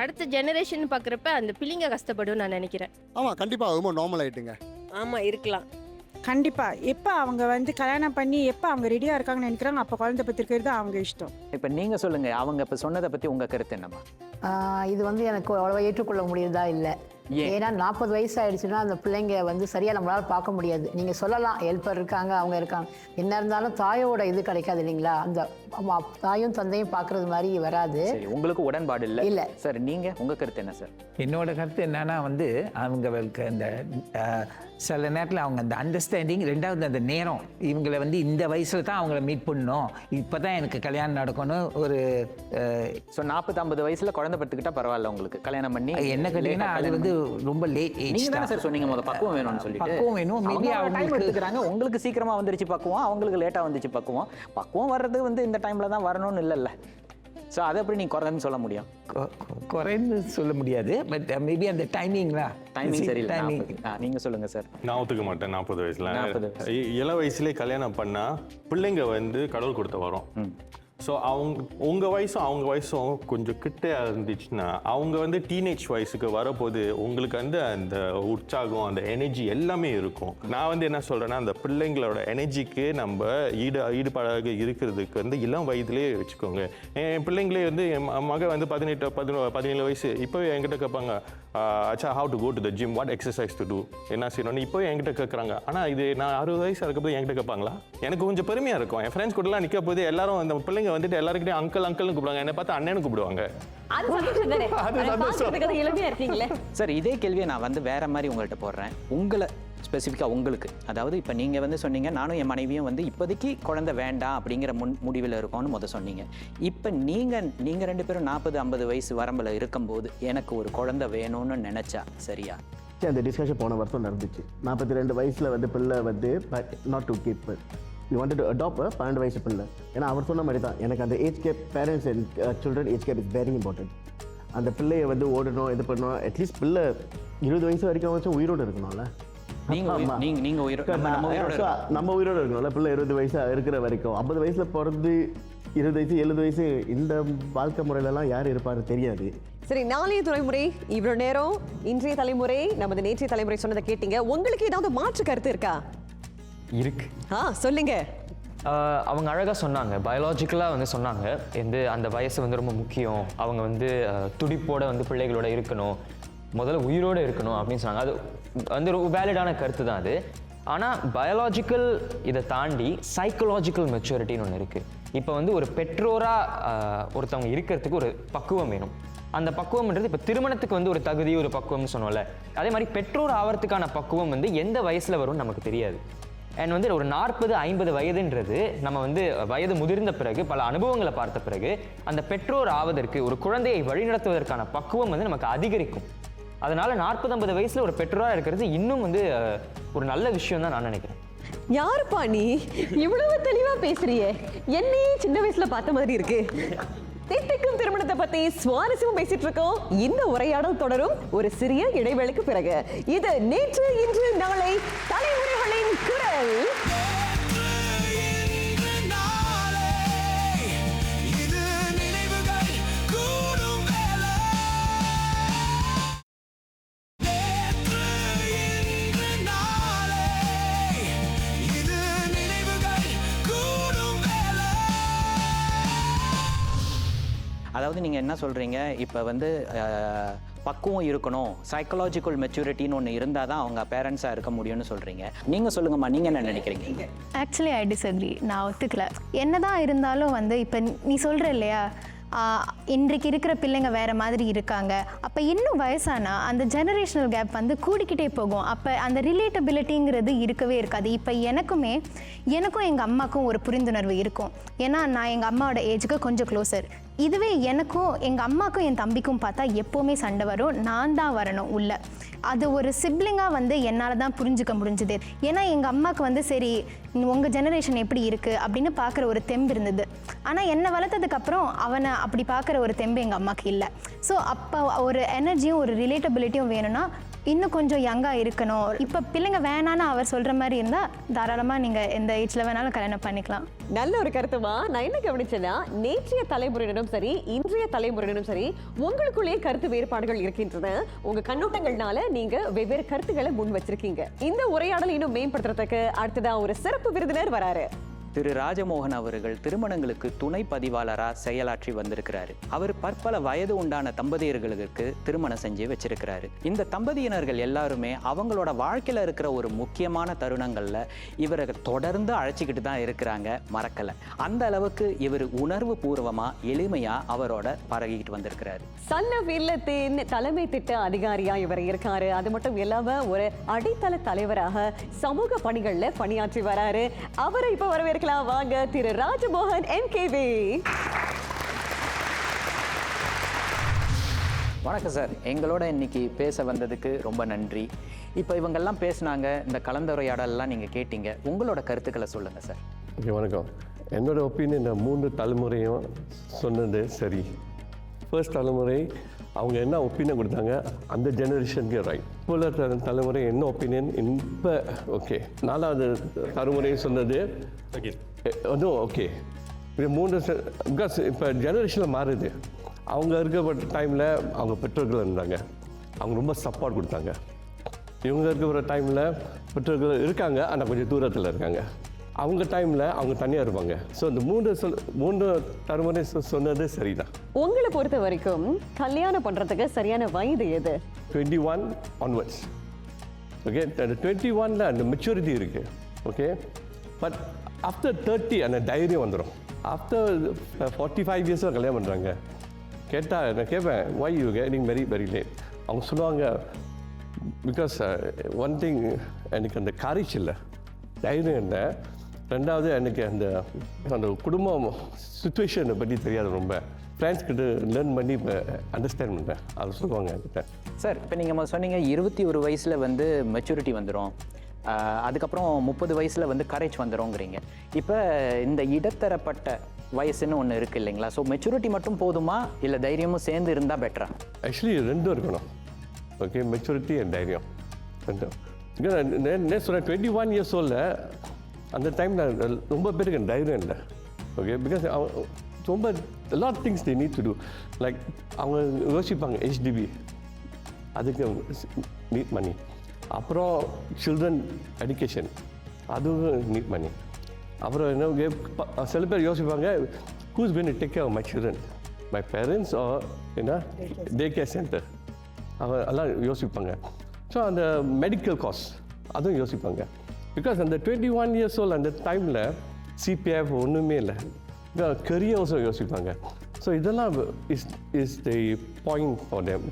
அடுத்த ஜெனரேஷன் பார்க்குறப்ப அந்த பிள்ளைங்க கஷ்டப்படும் நான் நினைக்கிறேன். ஆமாம், கண்டிப்பாக ரொம்ப நார்மல் ஆகிட்டுங்க. ஆமாம், இருக்கலாம். கண்டிப்பாக எப்போ அவங்க வந்து கல்யாணம் பண்ணி எப்போ அவங்க ரெடியாக இருக்காங்கன்னு நினைக்கிறாங்க அப்போ குழந்தை பெற்றிருக்கிறது அவங்க இஷ்டம். இப்போ நீங்கள் சொல்லுங்கள், அவங்க இப்போ சொன்னதை பற்றி உங்கள் கருத்து என்னம்மா? இது வந்து எனக்கு அவ்வளோவா ஏற்றுக்கொள்ள முடியதா இல்லை. ஏன்னா 40 வயசு ஆயிடுச்சுன்னா அந்த பிள்ளைங்க வந்து சரியாக நம்மளால் பார்க்க முடியாது. நீங்கள் சொல்லலாம் ஹெல்ப்பர் இருக்காங்க, அவங்க இருக்காங்க, என்ன இருந்தாலும் தாயோட இது கிடைக்காது இல்லைங்களா? அந்த தாயும் தந்தையும் பார்க்குறது மாதிரி வராது. உங்களுக்கு உடன்பாடு இல்லை? இல்லை சார். நீங்கள் உங்கள் கருத்து என்ன சார்? என்னோட கருத்து என்னன்னா வந்து அவங்களுக்கு அந்த சில நேரத்தில் அவங்க அந்த அண்டர்ஸ்டாண்டிங், ரெண்டாவது அந்த நேரம், இவங்களை வந்து இந்த வயசில் தான் அவங்கள மீட் பண்ணணும், இப்போ தான் எனக்கு கல்யாணம் நடக்கணும். ஒரு ஸோ 40-50 வயசில் குழந்தை பெற்றுக்கிட்டா பரவாயில்ல உங்களுக்கு கல்யாணம் பண்ணி? என்ன கேட்டீங்கன்னா அது வந்து ரொம்ப லேட் ஏஜ். நீங்க தானே சார் சொன்னீங்க முதல்ல பக்குவம் வேணும்னு சொல்லிட்டு. பக்குவம் வேணும், மேபி அவங்க டைம் எடுத்துக்கிறாங்க. உங்களுக்கு சீக்கிரமா வந்துருச்சு பக்குவம், அவங்களுக்கு லேட்டா வந்துச்சு பக்குவம். பக்குவம் வர்றது வந்து இந்த டைம்ல தான் வரணும்னு இல்லைல்ல. ஸோ அதை எப்படி நீ குறைன்னு சொல்ல முடியும்? குறைன்னு சொல்ல முடியாது, பட் மேபி அந்த டைமிங்லாம் டைமிங் சரியில்லை. நீங்க சொல்லுங்க சார். நான் ஒத்துக்க மாட்டேன். 40 வயசுல இள வயசுலேயே கல்யாணம் பண்ணா பிள்ளைங்க வந்து கடவுள் கொடுத்த வரும். ஸோ உங்கள் வயசும் அவங்க வயசும் கொஞ்சம் கிட்ட இருந்துச்சுன்னா அவங்க வந்து டீனேஜ் வயசுக்கு வரப்போது உங்களுக்கு வந்து அந்த உற்சாகம், அந்த எனர்ஜி எல்லாமே இருக்கும். நான் வந்து என்ன சொல்கிறேன்னா, அந்த பிள்ளைங்களோட எனர்ஜிக்கு நம்ம ஈடுபாடாக இருக்கிறதுக்கு வந்து இளம் வயதுலேயே வச்சுக்கோங்க. என் பிள்ளைங்களே வந்து என் மக வந்து 17 வயசு இப்போவே என்கிட்ட கேட்பாங்க, அச்சா how to go to the gym, what exercise to do, என்ன செய்யணும்னு இப்போவே என்கிட்ட கேட்குறாங்க. ஆனால் இது நான் 60 வயசு அதுக்கப்புறம் என்கிட்ட கேட்பாங்களா? எனக்கு கொஞ்சம் பெருமையாக இருக்கும். என் ஃப்ரெண்ட்ஸ் கூடலாம் நிற்க போது எல்லாரும் அந்த பிள்ளைங்க வந்துட்டு எல்லாருக்கிட்டையும் அங்கிள்னு கூப்பிடுவாங்க, என்னை பார்த்து அண்ணன்னு கூப்பிடுவாங்க. சார் இதே கேள்வியை நான் வந்து வேற மாதிரி உங்கள்கிட்ட போடுறேன், உங்களை ஸ்பெசிஃபிக்காக உங்களுக்கு. அதாவது இப்போ நீங்கள் வந்து சொன்னீங்க, நானும் என் மனைவியும் வந்து இப்போதைக்கு குழந்தை வேண்டாம் அப்படிங்கிற முடிவில் இருக்கோம்னு சொன்னீங்க. இப்போ நீங்கள் 2 பேரும் 40-50 வயசு வரம்பில் இருக்கும்போது எனக்கு ஒரு குழந்தை வேணும்னு நினச்சா சரியா? சரி, அந்த டிஸ்கஷன் போன வருஷம் நடந்துச்சு. 42 வயசில் வந்து பிள்ளை வந்து but not to keep you want to adopt 12 வயசு பிள்ளை. ஏன்னா அவர் சொன்ன மாதிரி தான், எனக்கு அந்த age gap parents and children age gap is very important. அந்த பிள்ளையை வந்து ஓடணும், இது பண்ணணும். அட்லீஸ்ட் பிள்ளை 20 வயசு வரைக்கும் வச்சும் உயிரோடு இருக்கணும்ல. நீங்க நம்ம உயிரோடு இருக்கணும்ல. பிள்ளை 20 வயசு இருக்கிற வரைக்கும். 50 வயசில் பிறந்து 20 வயசு 70 வயசு இந்த வாழ்க்கை முறையிலலாம் யார் இருப்பாரு தெரியாது. சரி, நாளைய தலைமுறை இவ்வளவு நேரம் இன்றைய தலைமுறை நமது நேற்றைய தலைமுறை சொன்னதை கேட்டீங்க. உங்களுக்கு ஏதாவது மாற்று கருத்து இருக்கா? இருக்கு. சொல்லுங்க. அவங்க அழகாக சொன்னாங்க, பயாலஜிக்கலாக வந்து சொன்னாங்க, அந்த வயசு வந்து ரொம்ப முக்கியம். அவங்க வந்து துடிப்போட வந்து பிள்ளைகளோட இருக்கணும், முதல்ல உயிரோடு இருக்கணும் அப்படின்னு சொன்னாங்க. அது வந்து ஒரு வேலிடான கருத்து தான் அது. ஆனால் பயாலஜிக்கல் இதை தாண்டி சைக்கலாஜிக்கல் மெச்சூரிட்டின்னு ஒன்று இருக்குது. இப்போ வந்து ஒரு பெற்றோராக ஒருத்தவங்க இருக்கிறதுக்கு ஒரு பக்குவம் வேணும். அந்த பக்குவம்ன்றது இப்போ திருமணத்துக்கு வந்து ஒரு தகுதி, ஒரு பக்குவம்னு சொன்னோம்ல, அதே மாதிரி பெற்றோர் ஆகிறதுக்கான பக்குவம் வந்து எந்த வயசில் வரும்னு நமக்கு தெரியாது. அண்ட் வந்து ஒரு 40-50 வயதுன்றது நம்ம வந்து வயது முதிர்ந்த பிறகு, பல அனுபவங்களை பார்த்த பிறகு, அந்த பெற்றோர் ஆவதற்கு, ஒரு குழந்தையை வழிநடத்துவதற்கான பக்குவம் வந்து நமக்கு அதிகரிக்கும். அதனால 40-50 வயசுல ஒரு பெற்றோராக இருக்கிறது இன்னும் வந்து ஒரு நல்ல விஷயம் தான் நான் நினைக்கிறேன். யாருப்பா நீ இவ்வளவு தெளிவா பேசுறியே? என்னையே சின்ன வயசுல பார்த்த மாதிரி இருக்கு. தித்திக்கும் திருமணத்தை பத்தி சுவாரஸ்யமா பேசிட்டு இருக்கோம். இந்த உரையாடல் தொடரும் ஒரு சிறிய இடைவேளைக்கு பிறகு. இது நேற்று இன்று நாளை தலைமுறைகளின் குரல். அதாவது நீங்கள் என்ன சொல்கிறீங்க, இப்போ வந்து பக்குவம் இருக்கணும், சைக்கலாஜிக்கல் மெச்சூரிட்டின்னு ஒன்று இருந்தால் தான் அவங்க பேரண்ட்ஸாக இருக்க முடியும்னு சொல்கிறீங்க. நீங்கள் சொல்லுங்கம்மா, நீங்கள் என்ன நினைக்கிறீங்க? Actually I disagree. நான் ஒத்துக்கல. என்னதான் இருந்தாலும் வந்து இப்போ நீ சொல்கிற இல்லையா, இன்றைக்கு இருக்கிற பிள்ளைங்க வேறு மாதிரி இருக்காங்க. அப்போ இன்னும் வயசானா அந்த ஜெனரேஷனல் கேப் வந்து கூடிக்கிட்டே போகும். அப்போ அந்த ரிலேட்டபிலிட்டிங்கிறது இருக்கவே இருக்காது. இப்போ எனக்கும் எங்கள் அம்மாவுக்கும் ஒரு புரிந்துணர்வு இருக்கும். ஏன்னா நான் எங்கள் அம்மாவோட ஏஜுக்கு கொஞ்சம் க்ளோசர். இதுவே எனக்கும் எங்கள் அம்மாவுக்கும் என் தம்பிக்கும் பார்த்தா எப்போவுமே சண்டை வரும். நான் தான் வரணும் உள்ள. அது ஒரு சிப்ளிங்காக வந்து என்னால் தான் புரிஞ்சுக்க முடிஞ்சுது. ஏன்னா எங்கள் அம்மாவுக்கு வந்து சரி உங்கள் ஜெனரேஷன் எப்படி இருக்குது அப்படின்னு பார்க்குற ஒரு தெம்பு இருந்தது. ஆனால் என்னை வளர்த்ததுக்கப்புறம் அவனை அப்படி பார்க்குற ஒரு தெம்பு எங்கள் அம்மாவுக்கு இல்லை. ஸோ அப்போ ஒரு எனர்ஜியும் ஒரு ரிலேட்டபிலிட்டியும் வேணும்னா இன்னும் கொஞ்சம் யங்காக இருக்கணும். இப்போ பிள்ளைங்க வேணான்னு அவர் சொல்கிற மாதிரி இருந்தால் தாராளமாக நீங்கள் எந்த ஏஜில் வேணாலும் கல்யாணம் பண்ணிக்கலாம். நல்ல ஒரு கருத்துமா. நான் என்ன கவனிச்சேன்னா, நேற்றைய தலைமுறையினரும் சரி இன்றைய தலைமுறையினரும் சரி உங்களுக்குள்ளேயே கருத்து வேறுபாடுகள் இருக்கின்றன. உங்க கண்ணோட்டங்கள்னால நீங்க வெவ்வேறு கருத்துக்களை முன் வச்சிருக்கீங்க. இந்த உரையாடல் இன்னும் மேம்படுத்துறதுக்கு அடுத்ததா ஒரு சிறப்பு விருந்தினர் வராரு. திரு ராஜமோகன் அவர்கள் திருமணங்களுக்கு துணை பதிவாளராக செயலாற்றி வந்திருக்கிறாரு. அவர் பற்பல வயது உண்டான தம்பதியர்களுக்கு திருமணம் செஞ்சு வச்சிருக்கிறாரு. இந்த தம்பதியினர்கள் எல்லாருமே அவங்களோட வாழ்க்கையில் இருக்கிற ஒரு முக்கியமான தருணங்களில் இவரை தொடர்ந்து அழைச்சிக்கிட்டு தான் இருக்கிறாங்க, மறக்கலை. அந்த அளவுக்கு இவர் உணர்வு பூர்வமாக எளிமையாக அவரோட பழகிக்கிட்டு வந்திருக்கிறாரு. சன்னவ் இல்லத்தின் தலைமை திட்ட அதிகாரியா இவர் இருக்காரு. அது மட்டும் இல்லாம ஒரு அடித்தள தலைவராக சமூக பணிகள்ல பணியாற்றி வராரு. அவரை இப்ப வரவேற்க வாங்க, திரு ராஜமோகன் NKV. வணக்கம் சார், எங்களோட இன்னைக்கு பேச வந்ததுக்கு ரொம்ப நன்றி. இப்போ இவங்கெல்லாம் பேசினாங்க, இந்த கலந்துரையாடலாம் நீங்கள் கேட்டீங்க. உங்களோட கருத்துக்களை சொல்லுங்கள் சார். ஓகே, வணக்கம். என்னோட ஒப்பீனியன் 3 தலைமுறையும் சொன்னது சரி. ஃபர்ஸ்ட் தலைமுறை அவங்க என்ன ஒப்பீனியன் கொடுத்தாங்க அந்த ஜெனரேஷனுக்கு ரைட். இப்போ உள்ள தலைமுறை என்ன ஒப்பீனியன் இப்போ ஓகே. 4வது தலைமுறை சொன்னது அதுவும் ஓகே. இது 3 பிகாஸ் இப்போ ஜெனரேஷனில் மாறுது. அவங்க இருக்க டைமில் அவங்க பெற்றோர்கள் இருந்தாங்க, அவங்க ரொம்ப சப்போர்ட் கொடுத்தாங்க. இவங்க இருக்கிற டைமில் பெற்றோர்கள் இருக்காங்க, ஆனால் கொஞ்சம் தூரத்தில் இருக்காங்க. அவங்க டைமில் அவங்க தனியாக இருப்பாங்க. ஸோ இந்த 3 தலைமுறை சொன்னது சரிதான். உங்களை பொறுத்த வரைக்கும் கல்யாணம் பண்ணுறதுக்கு சரியான வயது எது? 21 onwards. ஓகே, அந்த 21ல் அந்த மெச்சூரிட்டி இருக்குது. ஓகே, பட் ஆஃப்டர் 30 அந்த தைரியம் வந்துடும். ஆஃப்டர் 45 இயர்ஸில் கல்யாணம் பண்ணுறாங்க. கேட்டால் நான் கேட்பேன், why you getting married very late? அவங்க சொல்லுவாங்க, பிகாஸ் ஒன் திங் எனக்கு அந்த கரேஜ் இல்லை, தைரியம் இல்லை. ரெண்டாவது எனக்கு அந்த அந்த குடும்பம் சுச்சுவேஷனை பற்றி தெரியாது ரொம்ப. ஃப்ரெண்ட்ஸ் கிட்ட லேர்ன் பண்ணி இப்போ அண்டர்ஸ்டாண்ட் பண்ணுறேன். அதை சொல்லுவாங்க என்கிட்ட. சார் இப்போ நீங்கள் சொன்னீங்க 21 வயசில் வந்து மெச்சூரிட்டி வந்துடும், அதுக்கப்புறம் 30 வயசில் வந்து கரேஜ் வந்துடும்ங்கிறீங்க. இப்போ இந்த இடத்தரப்பட்ட வயசுன்னு ஒன்று இருக்குது இல்லைங்களா? ஸோ மெச்சூரிட்டி மட்டும் போதுமா இல்லை தைரியமும் சேர்ந்து இருந்தால் பெட்டரா? ஆக்சுவலி ரெண்டும் இருக்கணும். ஓகே, மெச்சூரிட்டி அண்ட் தைரியம் ரெண்டும். என்ன சொன்னேன், 21 இயர்ஸ் ஓல்டில் அந்த டைமில் ரொம்ப பேருக்கு தைரியம் இல்லை. ஓகே, பிகாஸ் ரொம்ப lot things they need to do. Like அவங்க யோசிப்பாங்க HDB, அதுக்கு நீட் மணி. அப்புறம் சில்ட்ரன் எஜுகேஷன், அதுவும் நீட் மணி. அப்புறம் என்ன சில பேர் யோசிப்பாங்க, who's going to take care of my children, my parents or என்ன டே கேர் சென்டர், எல்லாம் யோசிப்பாங்க. ஸோ அந்த மெடிக்கல் காஸ்ட் அதுவும் யோசிப்பாங்க. பிகாஸ் அந்த 21 இயர்ஸ் ஓல்ட் அந்த டைமில் CPF ஒன்றுமே இல்லை. கரியர்ஸும் யோசிப்பாங்க. ஸோ இதெல்லாம் is the point for them.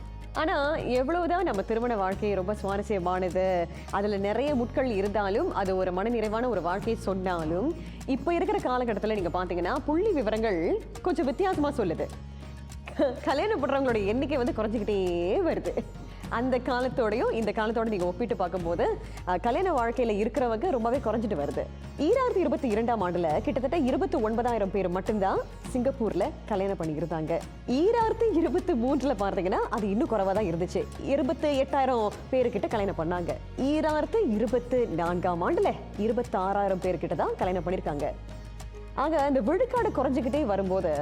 ஆனால் எவ்வளவுதான் நம்ம திருமண வாழ்க்கை ரொம்ப சுவாரஸ்யமானது, அதில் நிறைய முட்கள் இருந்தாலும் அது ஒரு மனநிறைவான ஒரு வாழ்க்கையை சொன்னாலும், இப்போ இருக்கிற காலகட்டத்தில் நீங்கள் பார்த்தீங்கன்னா புள்ளி விவரங்கள் கொஞ்சம் வித்தியாசமாக சொல்லுது. கல்யாணம் பண்ணுறவங்களோட எண்ணிக்கை வந்து குறைஞ்சிக்கிட்டே வருது. அந்த காலத்தோடையும் இந்த காலத்தோட நீங்கள் ஒப்பிட்டு பார்க்கும்போது கல்யாண வாழ்க்கையில் இருக்கிறவங்க ரொம்பவே குறைஞ்சிட்டு வருது. 2022ஆம் ஆண்டில் கிட்டத்தட்ட 29,000 பேர் மட்டும்தான் சிங்கப்பூரில் கல்யாணம் பண்ணியிருந்தாங்க. 2023 பார்த்தீங்கன்னா அது இன்னும் குறைவாக தான் இருந்துச்சு. 28,000 பேருக்கிட்ட கல்யாணம் பண்ணாங்க. 2024ஆம் ஆண்டில் 26,000 பேர்கிட்ட தான் கல்யாணம் பண்ணியிருக்காங்க. ஆக அந்த விழுக்காடு குறைஞ்சிக்கிட்டே வரும்போது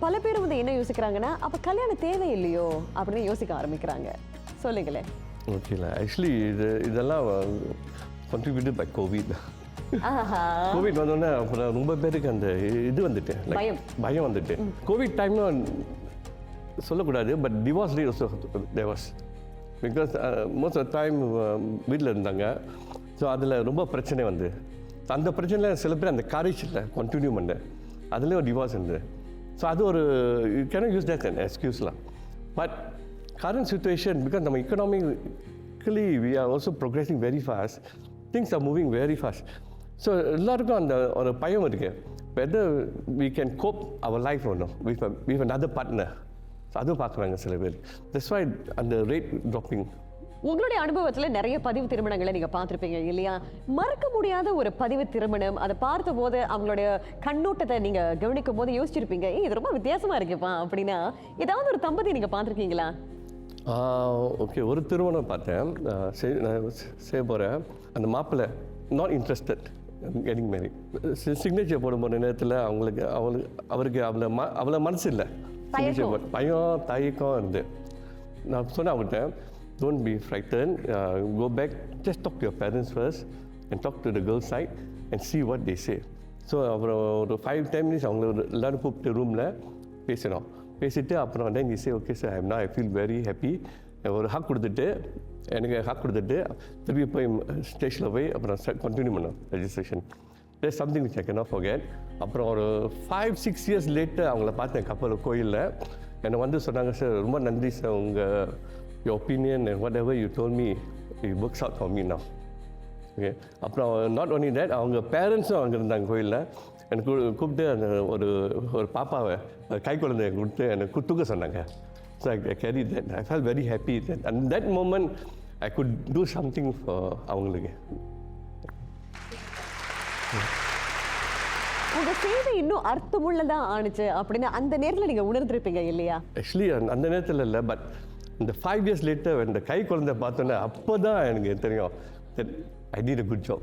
பல பேர் வந்து என்ன யோசிக்கிறாங்கன்னா, அப்போ கல்யாணம் தேவையில்லையோ அப்படின்னு யோசிக்க ஆரம்பிக்கிறாங்க. சொல்லுங்களேன். ஓகேல, ஆக்சுவலி இதெல்லாம் கான்ட்ரிபியூட்டட் பை கோவிட். கோவிட் வந்தோடனே அப்புறம் ரொம்ப பேருக்கு அந்த இது வந்துட்டு பயம் வந்துட்டு. கோவிட் டைம்ல சொல்லக்கூடாது, but divorce rate also there was. Because most of time வீட்டில் இருந்தாங்க. ஸோ அதில் ரொம்ப பிரச்சனை வந்து அந்த பிரச்சனையில் சில பேர் அந்த கரேஜ் இல்லை கண்டினியூ பண்ண, அதுலேயும் ஒரு டிவோர்ஸ் இருந்தது. ஸோ அது ஒரு you can use that and எக்ஸ்கியூஸ்லாம். பட் கரண்ட் சுச்சுவேஷன், பிகாஸ் நம்ம economically we are also progressing very fast, things are moving very fast. So எல்லாருக்கும் அந்த ஒரு பயம் இருக்குது, whether we can cope our life or not with another partner. அதுவும் பார்க்குறாங்க சில பேர். That's why அந்த ரேட் ட்ராப்பிங். உங்களுடைய அனுபவத்தில் நிறைய பதிவு திருமணங்களை நீங்கள் பார்த்துருப்பீங்க இல்லையா? மறக்க முடியாத ஒரு பதிவு திருமணம், அதை பார்த்த போது அவங்களுடைய கண்ணோட்டத்தை நீங்கள் கவனிக்கும் போது யோசிச்சிருப்பீங்க, இது ரொம்ப வித்தியாசமாக இருக்குப்பா அப்படின்னா ஏதாவது ஒரு தம்பதி நீங்கள் பார்த்துருக்கீங்களா? ஓகே, ஒரு திருமணம் பார்த்தேன். செய்ய போகிறேன். அந்த மாப்பிள்ளை not interested getting marry. Signature போடும்போது நேரத்தில் அவருக்கு அவ்வளோ மனசு இல்லை. சிக்னேச்சர் பயம் தயக்கம் இருந்து நான் சொன்னேன் அவங்ககிட்ட, don't be frightened, go back, just talk to your parents first and talk to the girl side and see what they say. So அப்புறம் ஒரு 5-10 minutes அவங்கள எல்லோரும் கூப்பிட்டு ரூமில் பேசினோம். பேசிவிட்டு அப்புறம் then he say, okay sir, I feel very happy. ஒரு ஹக் கொடுத்துட்டு எனக்கு ஹக் கொடுத்துட்டு திருப்பி போய் ஸ்டேஷனில் போய் அப்புறம் கண்டினியூ பண்ணோம் registration. there's something which I cannot forget. அப்புறம் ஒரு 5-6 years later அவங்கள பார்த்தேன் கப்பல் கோயிலில். என்னை வந்து சொன்னாங்க, சார் ரொம்ப நன்றி சார், உங்கள் your opinion and whatever you told me, it works out for me now. Okay, அப்புறம் நாட் ஒன்லி தட், அவங்க பேரண்ட்ஸும் அங்கே இருந்தாங்க கோயிலில். எனக்கு கூப்பிட்டு அந்த ஒரு பாப்பாவை கை குழந்தைய கொடுத்து எனக்கு தூக்க சொன்னாங்க. So I carry that, I felt very happy that and that moment I could do something for அவங்களுக்கு. உங்க சேவை இன்னும் அர்த்தமுள்ளதா ஆணுச்சு அப்படின்னு அந்த நேரத்தில் நீங்கள் உணர்ந்திருப்பீங்க இல்லையா? ஆக்சுவலி அந்த நேரத்தில் இல்லை, பட் இந்த 5 years later இந்த கை குழந்தை பார்த்தோன்னே அப்போ தான் எனக்கு தெரியும் that I did a good job.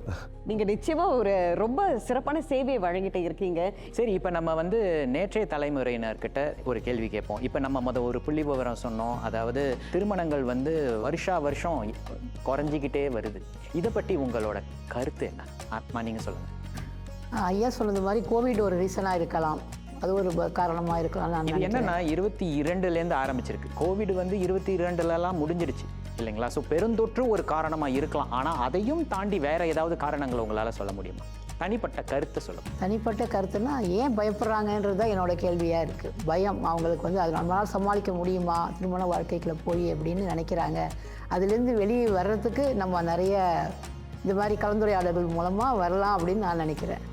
நீங்கள் நிச்சயமாக ஒரு ரொம்ப சிறப்பான சேவையை வழங்கிட்டு இருக்கீங்க. சரி, இப்போ நம்ம வந்து நேற்றைய தலைமுறையினர்கிட்ட ஒரு கேள்வி கேட்போம். இப்போ நம்ம ஒரு புள்ளி விவரம் சொன்னோம், அதாவது திருமணங்கள் வந்து வருஷம் குறைஞ்சிக்கிட்டே வருது. இதை பற்றி உங்களோட கருத்து என்ன? ஆத்மா நீங்கள் சொல்லுங்கள். ஐயா சொன்னது மாதிரி கோவிட் ஒரு ரீசனாக இருக்கலாம், அது ஒரு காரணமாக இருக்கலாம். இது என்னன்னா 22லேருந்து ஆரம்பிச்சிருக்கு. கோவிட் வந்து 22லலாம் முடிஞ்சிருச்சு இல்லைங்களா? ஸோ பெருந்தொற்று ஒரு காரணமாக இருக்கலாம், ஆனால் அதையும் தாண்டி வேற ஏதாவது காரணங்கள் உங்களால் சொல்ல முடியுமா? தனிப்பட்ட கருத்தை சொல்லுங்க. தனிப்பட்ட கருத்துன்னா ஏன் பயப்படுறாங்கன்றது தான் என்னோட கேள்வியாக இருக்குது. பயம் அவங்களுக்கு வந்து அது நம்மளால் சமாளிக்க முடியுமா திருமண வாழ்க்கைக்குள்ளே போய் அப்படின்னு நினைக்கிறாங்க. அதுலேருந்து வெளியே வர்றதுக்கு நம்ம நிறைய இந்த மாதிரி கலந்துரையாடல்கள் மூலமாக வரலாம் அப்படின்னு நான் நினைக்கிறேன்.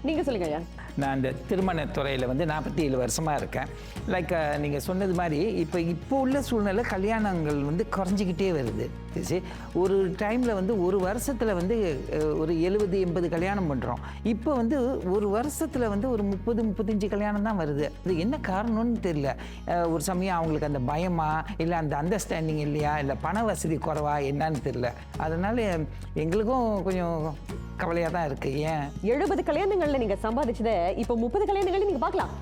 நீங்கள் சொல்லுங்க ஐயா. நான் இந்த திருமண துறையில் வந்து 47 வருஷமாக இருக்கேன். லைக் நீங்கள் சொன்னது மாதிரி இப்போ உள்ள சூழ்நிலை கல்யாணங்கள் வந்து குறைஞ்சிக்கிட்டே வருது. சரி, ஒரு டைமில் வந்து ஒரு வருஷத்தில் வந்து ஒரு 70-80 கல்யாணம் பண்ணுறோம். இப்போ வந்து ஒரு வருஷத்தில் வந்து ஒரு 30-35 கல்யாணம் தான் வருது. அது என்ன காரணம்னு தெரியல. ஒரு சமயம் அவங்களுக்கு அந்த பயமா இல்லை அந்த அண்டர்ஸ்டாண்டிங் இல்லையா இல்லை பண வசதி குறைவா என்னன்னு தெரியல. அதனால் எங்களுக்கும் கொஞ்சம் கவலையாக தான் இருக்குது. ஏன் 70 கல்யாணங்களில் நீங்கள் சம்பாதிச்சதை இப்போ 30 கல்யாணங்களில் நீங்கள் பார்க்கலாம்.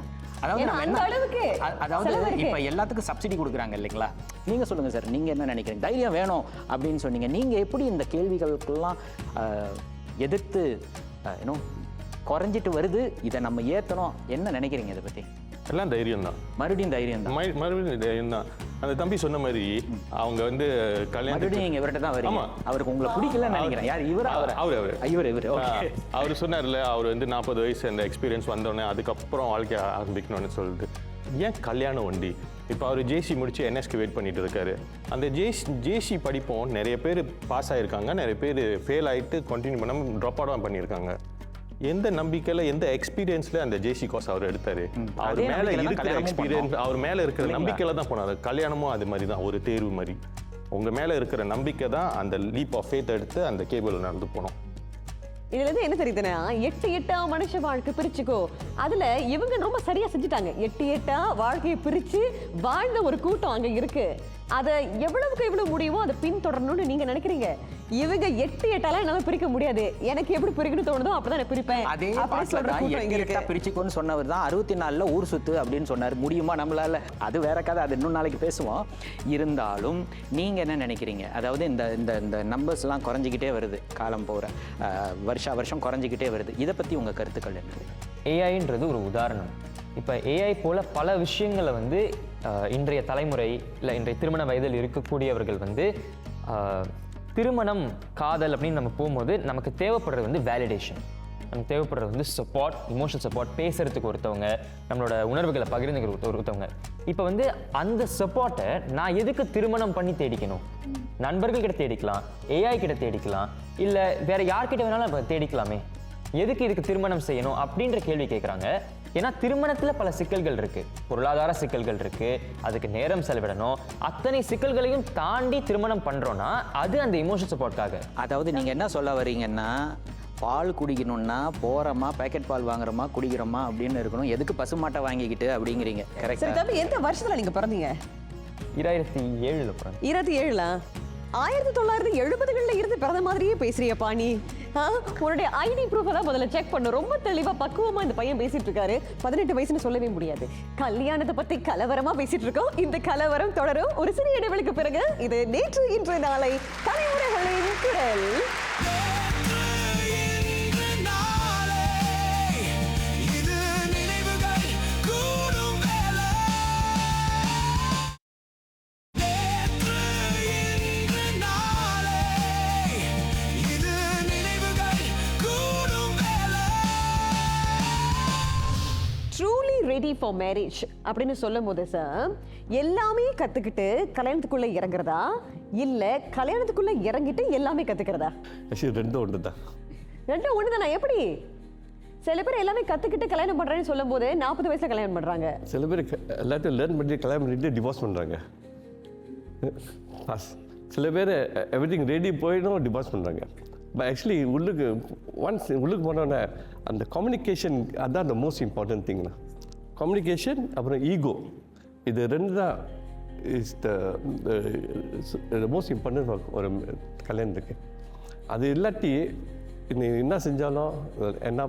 அதாவது ஏன்னா அந்த அளவுக்கு அதாவது செலவு இருக்கு. இப்போ எல்லாத்துக்கும் சப்சிடி கொடுக்குறாங்க இல்லைங்களா? நீங்கள் சொல்லுங்கள் சார், நீங்கள் என்ன நினைக்கிறீங்க? தைரியம் வேணும் அப்படின்னு சொன்னீங்க. நீங்கள் எப்படி இந்த கேள்விகளுக்கெல்லாம் எதிர்த்து இன்னும் குறைஞ்சிட்டு வருது, இதை நம்ம ஏற்றணும், என்ன நினைக்கிறீங்க இதை பற்றி? எல்லாம் தைரியம் தான். மறுபடியும் தைரியம் தான். மறுபடியும் தைரியம் தான். அந்த தம்பி சொன்ன மாதிரி அவங்க வந்து மறுபடியும் நீங்கள் இவர்கிட்ட தான் வரீங்க. அவருக்கு உங்களை பிடிக்கலன்னு நினைக்கிறேன். யார் இவர்? இவர் அவர் சொன்னார்ல, அவர் வந்து 40 வயசு அந்த எக்ஸ்பீரியன்ஸ் வந்தோடனே அதுக்கப்புறம் வாழ்க்கை ஆரம்பிக்கணும்னு சொல்லிட்டு ஏன் கல்யாணம் வண்டி. இப்போ அவர் ஜேசி முடிச்சு என்எஸ்க்கு வெயிட் பண்ணிட்டு இருக்காரு. அந்த ஜேசி படிப்போம் நிறைய பேர் பாஸ் ஆகிருக்காங்க, நிறைய பேர் ஃபெயில் ஆகிட்டு கண்டினியூ பண்ணாமல் ட்ராப் அவுட் பண்ணியிருக்காங்க. எந்த நம்பிக்கையில் எந்த எக்ஸ்பீரியன்ஸில் அந்த ஜேசி கோர்ஸ் அவர் எடுத்தார்? அவர் மேலே இருக்கிற எக்ஸ்பீரியன்ஸ், அவர் மேலே இருக்கிற நம்பிக்கையில் தான் போனார். கல்யாணமும் அது மாதிரி தான், ஒரு தேர்வு மாதிரி. உங்கள் மேலே இருக்கிற நம்பிக்கை தான் அந்த லீப் ஆஃப் ஃபேத் எடுத்து அந்த கேபிள் நடந்து போனோம். இதுல இருந்து என்ன தெரியுதுன்னா 8 மனுஷ வாழ்க்கை பிரிச்சுக்கோ. அதுல இவங்க ரொம்ப சரியா செஞ்சுட்டாங்க. 8 வாழ்க்கையை பிரிச்சு வாழ்ந்த ஒரு கூட்டம் அங்க இருக்கு. அதை எவ்வளவுக்கு எவ்வளவு முடியுமோ அதை பின்தொடரணும்னு நீங்க நினைக்கிறீங்க. இவங்க 8 என்னால பிரிக்க முடியாது, எனக்கு எப்படி பிரிக்கணும் தோணுதோ அப்பதான் நான் பிரிப்பேன். அதே பிரிச்சுக்கோன்னு சொன்னவர் தான் 64 ஊர் சுத்து அப்படின்னு சொன்னார். முடியுமா நம்மளால? அது வேற கதை, அது இன்னும் நாளைக்கு பேசுவோம். இருந்தாலும் நீங்க என்ன நினைக்கிறீங்க? அதாவது இந்த இந்த இந்த நம்பர்ஸ்லாம் குறைஞ்சிக்கிட்டே வருது, காலம் போகிற வருஷம் குறைஞ்சிக்கிட்டே வருது. இதை பத்தி உங்க கருத்துக்கள் என்ன? ஏஐன்றது ஒரு உதாரணம். இப்போ ஏஐ போல பல விஷயங்களை வந்து இன்றைய தலைமுறை இல்லை இன்றைய திருமண வயதில் இருக்கக்கூடியவர்கள் வந்து திருமணம் காதல் அப்படின்னு நம்ம போகும்போது நமக்கு தேவைப்படுறது வந்து வேலிடேஷன், நமக்கு தேவைப்படுறது வந்து சப்போர்ட், இமோஷனல் சப்போர்ட், பேசுறதுக்கு ஒருத்தவங்க, நம்மளோட உணர்வுகளை பகிர்ந்துக்கிற ஒருத்தவங்க. இப்போ வந்து அந்த சப்போர்ட்டை நான் எதுக்கு திருமணம் பண்ணி தேடிக்கணும்? நண்பர்கள் கிட்ட தேடிக்கலாம், ஏஐ கிட்ட தேடிக்கலாம், இல்லை வேற யார்கிட்ட வேணாலும் நம்ம தேடிக்கலாமே. எதுக்கு இதுக்கு திருமணம் செய்யணும் அப்படின்ற கேள்வி கேட்குறாங்க. ஏன்னா திருமணத்தில் பல சிக்கல்கள் இருக்கு, பொருளாதார சிக்கல்கள் இருக்கு, அதுக்கு நேரம் செலவிடணும். அத்தனை சிக்கல்களையும் தாண்டி திருமணம் பண்றோம்னா அது அந்த இமோஷனல் சப்போர்ட்காக. அதாவது நீங்க என்ன சொல்ல வரீங்கன்னா, பால் குடிக்கணும்னா போறோமா பேக்கெட் பால் வாங்குறோமா குடிக்கிறோமா அப்படின்னு இருக்கணும், எதுக்கு பசுமாட்டை வாங்கிக்கிட்டு அப்படிங்கிறீங்க. கரெக்டா? எந்த வருஷத்துல நீங்க பிறந்தீங்க? 2007 பிறந்தேன். 2007 1970களில் இருந்து பிறந்த மாதிரியே பேசுறிய பாணி. உன்னுடைய ஐடி ப்ரூஃப் எல்லாம் முதல்ல செக் பண்ணு. ரொம்ப தெளிவா பக்குவமா இந்த பையன் பேசிட்டு இருக்காரு. 18 வயசுன்னு சொல்லவே முடியாது. கல்யாணத்தை பத்தி கலவரமா பேசிட்டு இருக்கோம். இந்த கலவரம் தொடரும் ஒரு சிறிய இடைவெளிக்கு பிறகு. இது நேற்று இன்று நாளை தலைமுறைகளின் குரல். ரெடி ஃபார் மேரேஜ் அப்படின்னு சொல்லும் போது சார், எல்லாமே கத்துக்கிட்டு கல்யாணத்துக்குள்ள இறங்குறதா இல்ல கல்யாணத்துக்குள்ள இறங்கிட்டு எல்லாமே கத்துக்கிறதா? ரெண்டும் ஒன்று தான். ரெண்டும் ஒன்று தானே? எப்படி சில பேர் எல்லாமே கத்துக்கிட்டு கல்யாணம் பண்றேன்னு சொல்லும் போது 40 வயசுல கல்யாணம் பண்றாங்க. சில பேர் எல்லாத்தையும் லேர்ன் பண்ணி கல்யாணம் பண்ணிட்டு டிவோர்ஸ் பண்றாங்க. சில பேர் எவ்ரிதிங் ரெடி போயிடும் டிவோர்ஸ் பண்றாங்க. பட் ஆக்சுவலி உள்ளுக்கு போனோன்னே அந்த கம்யூனிகேஷன் அதுதான் அந்த மோஸ்ட் இம்பார்ட்டன்ட் திங்னா. கம்யூனிகேஷன் அப்புறம் ஈகோ, இது ரெண்டு தான் இஸ் த மோஸ்ட் இம்பார்ட்டன்ட் ஒரு கல்யாணத்துக்கு. அது இல்லாட்டி என்ன செஞ்சாலும் என்ன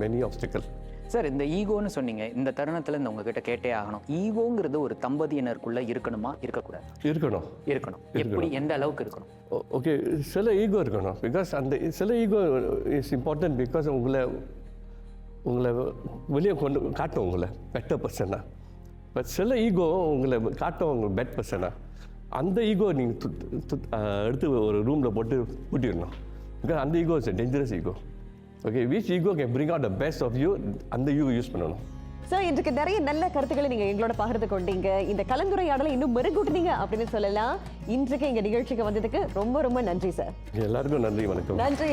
மெனி ஆப்ஸ்டிக்கல். சார், இந்த ஈகோன்னு சொன்னீங்க, இந்த தருணத்தில் இந்த உங்ககிட்ட கேட்டே ஆகணும். ஈகோங்கிறது ஒரு தம்பதியினருக்குள்ள இருக்கணுமா இருக்கக்கூடாது? இருக்கணும். எப்படி, எந்த அளவுக்கு இருக்கணும்? ஓகே, சில ஈகோ இருக்கணும். பிகாஸ் அந்த சில ஈகோ இஸ் இம்பார்ட்டன்ட். பிகாஸ் உங்களை வெளியே கொண்டு காட்டும் உங்களை பெட்டர் பர்சனாக. பட் சில ஈகோ உங்களை காட்டும் உங்களை பெட் பர்சனாக. அந்த ஈகோ நீங்கள் எடுத்து ஒரு ரூமில் போட்டு பூட்டிடணும். பிகாஸ் அந்த ego is dangerous ego. Okay, which ego can bring out the best of you, அந்த ஈகோ யூஸ் பண்ணணும். ஸோ இன்றைக்கு நிறைய நல்ல கருத்துக்களை நீங்க எங்களோட பகிர்ந்து கொண்டீங்க. இந்த கலந்துரையாடலை இன்னும் மெருகூட்டினீங்க அப்படின்னு சொல்லலாம். இன்றைக்கு எங்க நிகழ்ச்சிக்கு வந்ததுக்கு ரொம்ப ரொம்ப நன்றி சார். எல்லாருக்கும் நன்றி, வணக்கம். நன்றி.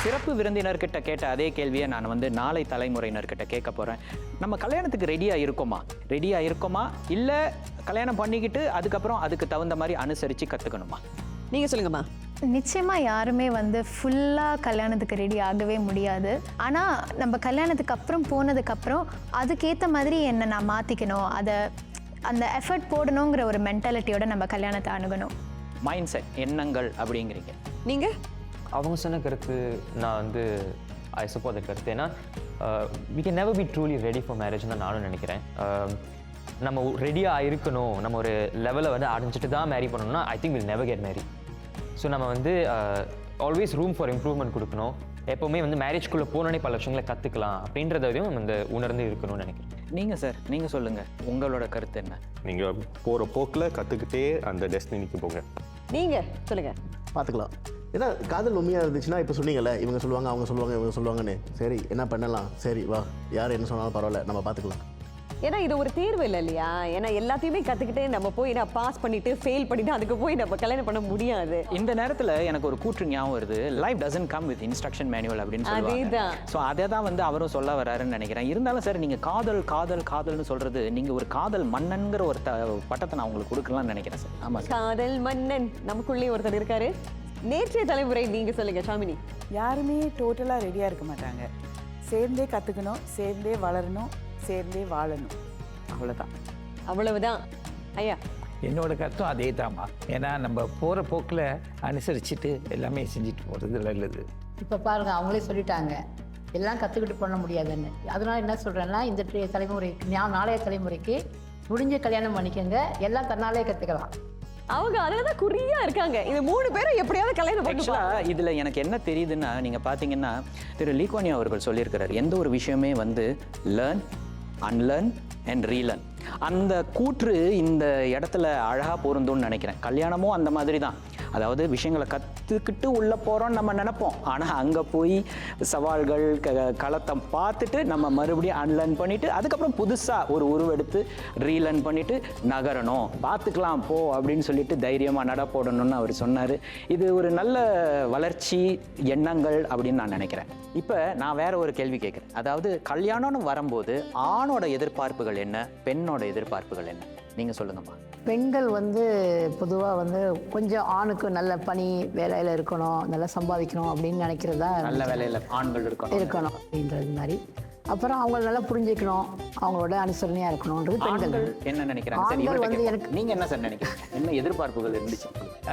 சிறப்பு விருந்தினர்கிட்ட கேட்ட அதே கேள்வியை நான் வந்து நாளை தலைமுறையினர்கிட்ட கேட்க போகிறேன். நம்ம கல்யாணத்துக்கு ரெடியாக இருக்கோமா இல்லை கல்யாணம் பண்ணிக்கிட்டு அதுக்கப்புறம் அதுக்கு தகுந்த மாதிரி அனுசரித்து கற்றுக்கணுமா? நீங்கள் சொல்லுங்கம்மா. நிச்சயமாக யாருமே வந்து ஃபுல்லாக கல்யாணத்துக்கு ரெடி ஆகவே முடியாது. ஆனால் நம்ம கல்யாணத்துக்கு அப்புறம் போனதுக்கப்புறம் அதுக்கேற்ற மாதிரி என்னை நான் மாற்றிக்கணும், அந்த எஃபர்ட் போடணுங்கிற ஒரு மென்டாலிட்டியோட நம்ம கல்யாணத்தை அணுகணும். மைண்ட் செட், எண்ணங்கள் அப்படிங்கிறீங்க. நீங்கள் அவங்க சொன்ன கருத்து நான் வந்து ஐ சப்போர்ட் த கருத்து. ஏன்னா we can never be truly ready for marriage தான் நானும் நினைக்கிறேன். நம்ம ரெடியாக இருக்கணும், நம்ம ஒரு லெவலை வந்து அடைஞ்சிட்டு தான் மேரி பண்ணணும்னா I think will never get Mary. So நம்ம வந்து ஆல்வேஸ் ரூம் ஃபார் இம்ப்ரூவ்மெண்ட் கொடுக்கணும். எப்போவுமே வந்து மேரேஜ்குள்ளே போனோடனே பல விஷயங்களை கற்றுக்கலாம் அப்படின்றதையும் வந்து உணர்ந்து இருக்கணும்னு நினைக்கிறேன். நீங்கள் சார், நீங்கள் சொல்லுங்கள், உங்களோட கருத்து என்ன? நீங்கள் போகிற போக்கில் கற்றுக்கிட்டே அந்த டெஸ்டினிக்கு போங்க. நீங்கள் சொல்லுங்கள். பார்த்துக்கலாம். ஏன்னா காதல் உண்மையாக இருந்துச்சுன்னா இப்போ சொன்னீங்கல்ல, இவங்க சொல்லுவாங்க, அவங்க சொல்லுவாங்க, இவங்க சொல்லுவாங்கன்னு. சரி, என்ன பண்ணலாம், சரி வா, யார் என்ன சொன்னாலும் பரவாயில்ல, நம்ம பார்த்துக்கலாம். ஏன்னா இது ஒரு தேர்வு இல்லை இல்லையா? ஏன்னா எல்லாத்தையுமே கற்றுக்கிட்டு நம்ம போய் பாஸ் பண்ணிட்டு ஃபெயில் பண்ணிட்டு அதுக்கு போய் நம்ம கல்யாணம் பண்ண முடியாது. இந்த நேரத்தில் எனக்கு ஒரு கூற்று ஞாபகம் வருது, life doesn't come with instruction manual அப்படின்னு சொல்லுவாங்க. ஸோ அதை தான் வந்து அவரும் சொல்ல வராருன்னு நினைக்கிறேன். இருந்தாலும் சார், நீங்கள் காதல்னு சொல்கிறது, நீங்கள் ஒரு காதல் மன்னன்கிற ஒரு பட்டத்தை நான் உங்களுக்கு கொடுக்கலாம்னு நினைக்கிறேன் சார். ஆமாம், காதல் மன்னன் நமக்குள்ளே ஒருத்தர் இருக்காரு. நேற்றைய தலைமுறை நீங்கள் சொல்லுங்கள் ஷாமினி. யாருமே டோட்டலாக ரெடியாக இருக்க மாட்டாங்க. சேர்ந்தே கற்றுக்கணும், சேர்ந்தே வளரணும், சேர்ந்தே வாழணும், அவ்வளவுதான். ஐயா, என்னோட கருத்தும் அதே தாம்மா. ஏன்னா நம்ம போகிற போக்கில் அனுசரிச்சுட்டு எல்லாமே செஞ்சுட்டு போகிறது நல்லது. இப்போ பாருங்கள், அவங்களே சொல்லிட்டாங்க எல்லாம் கற்றுக்கிட்டு பண்ண முடியாதுன்னு. அதனால் என்ன சொல்கிறேன்னா, இந்த தலைமுறைக்கு நாளைய தலைமுறைக்கு முடிஞ்ச கல்யாணம் பண்ணிக்கோங்க, எல்லாம் தன்னாலே கற்றுக்கலாம். அவங்க அதில் தான் குறியா இருக்காங்க. இது 3 பேரும் எப்படியாவது கல்யாணம் ஆக்சுவலாக இதில் எனக்கு என்ன தெரியுதுன்னா, நீங்கள் பார்த்தீங்கன்னா திரு லீ குவான் யூ அவர்கள் சொல்லியிருக்கிறார், எந்த ஒரு விஷயமே வந்து லேர்ன், அன்லேர்ன் அண்ட் ரீலேர்ன். அந்த கூற்று இந்த இடத்துல அழகாக பொருந்தும்னு நினைக்கிறேன். கல்யாணமும் அந்த மாதிரி தான். அதாவது விஷயங்களை கற்றுக்கிட்டு உள்ளே போகிறோன்னு நம்ம நினைப்போம், ஆனால் அங்கே போய் சவால்கள் களத்தை பார்த்துட்டு நம்ம மறுபடியும் அன்லேர்ன் பண்ணிவிட்டு அதுக்கப்புறம் புதுசாக ஒரு உருவெடுத்து ரீலேர்ன் பண்ணிவிட்டு நகரணும், பார்த்துக்கலாம் போ அப்படின்னு சொல்லிட்டு தைரியமாக நட போடணும்னு அவர் சொன்னார். இது ஒரு நல்ல வளர்ச்சி எண்ணங்கள் அப்படின்னு நான் நினைக்கிறேன். இப்போ நான் வேற ஒரு கேள்வி கேட்குறேன். அதாவது கல்யாணம்னு வரும்போது ஆணோட எதிர்பார்ப்புகள் என்ன, பெண்ணோட எதிர்பார்ப்புகள் என்ன? நீங்கள் சொல்லுங்கம்மா. பெண்கள் வந்து பொதுவாக வந்து கொஞ்சம் ஆணுக்கு நல்ல பணி வேலையில் இருக்கணும், நல்லா சம்பாதிக்கணும் அப்படின்னு நினைக்கிறதா, நல்ல வேலையில் ஆண்கள் இருக்கணும் அப்படின்றது மாதிரி. அப்புறம் அவங்கள நல்லா புரிஞ்சுக்கணும், அவங்களோட அனுசரணையாக இருக்கணும்ன்றது பெண்கள் என்ன நினைக்கிறாங்க. நீங்கள் என்ன சார் நினைக்கிறீங்க? என்ன எதிர்பார்ப்புகள் இருந்துச்சு?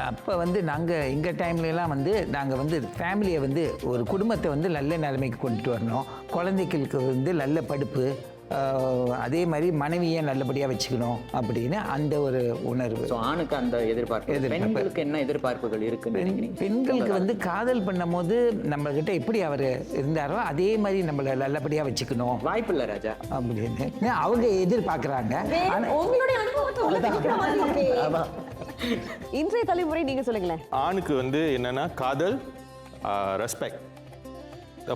அப்போ வந்து நாங்கள் எங்கள் டைம்லலாம் வந்து நாங்கள் வந்து ஃபேமிலியை வந்து ஒரு குடும்பத்தை வந்து நல்ல நிலைமைக்கு கொண்டுட்டு வரணும், குழந்தைகளுக்கு வந்து நல்ல படிப்பு, அதே மாதிரி மனைவியை நல்லபடியாக வச்சுக்கணும் அப்படின்னு அந்த ஒரு உணர்வு. ஆணுக்கு அந்த எதிர்பார்ப்பு. பெண்களுக்கு என்ன எதிர்பார்ப்புகள் இருக்குன்னு நினைக்கிறீங்க? பெண்களுக்கு வந்து காதல் பண்ணும் போது நம்மகிட்ட எப்படி அவர் இருந்தாரோ அதே மாதிரி நம்மளை நல்லபடியாக வச்சுக்கணும், வாய்ப்பு இல்லை ராஜா அப்படின்னு அவங்க எதிர்பார்க்குறாங்க. இன்றைய தலைமுறை நீங்க சொல்லுங்களேன். ஆணுக்கு வந்து என்னன்னா காதல், ரெஸ்பெக்ட்,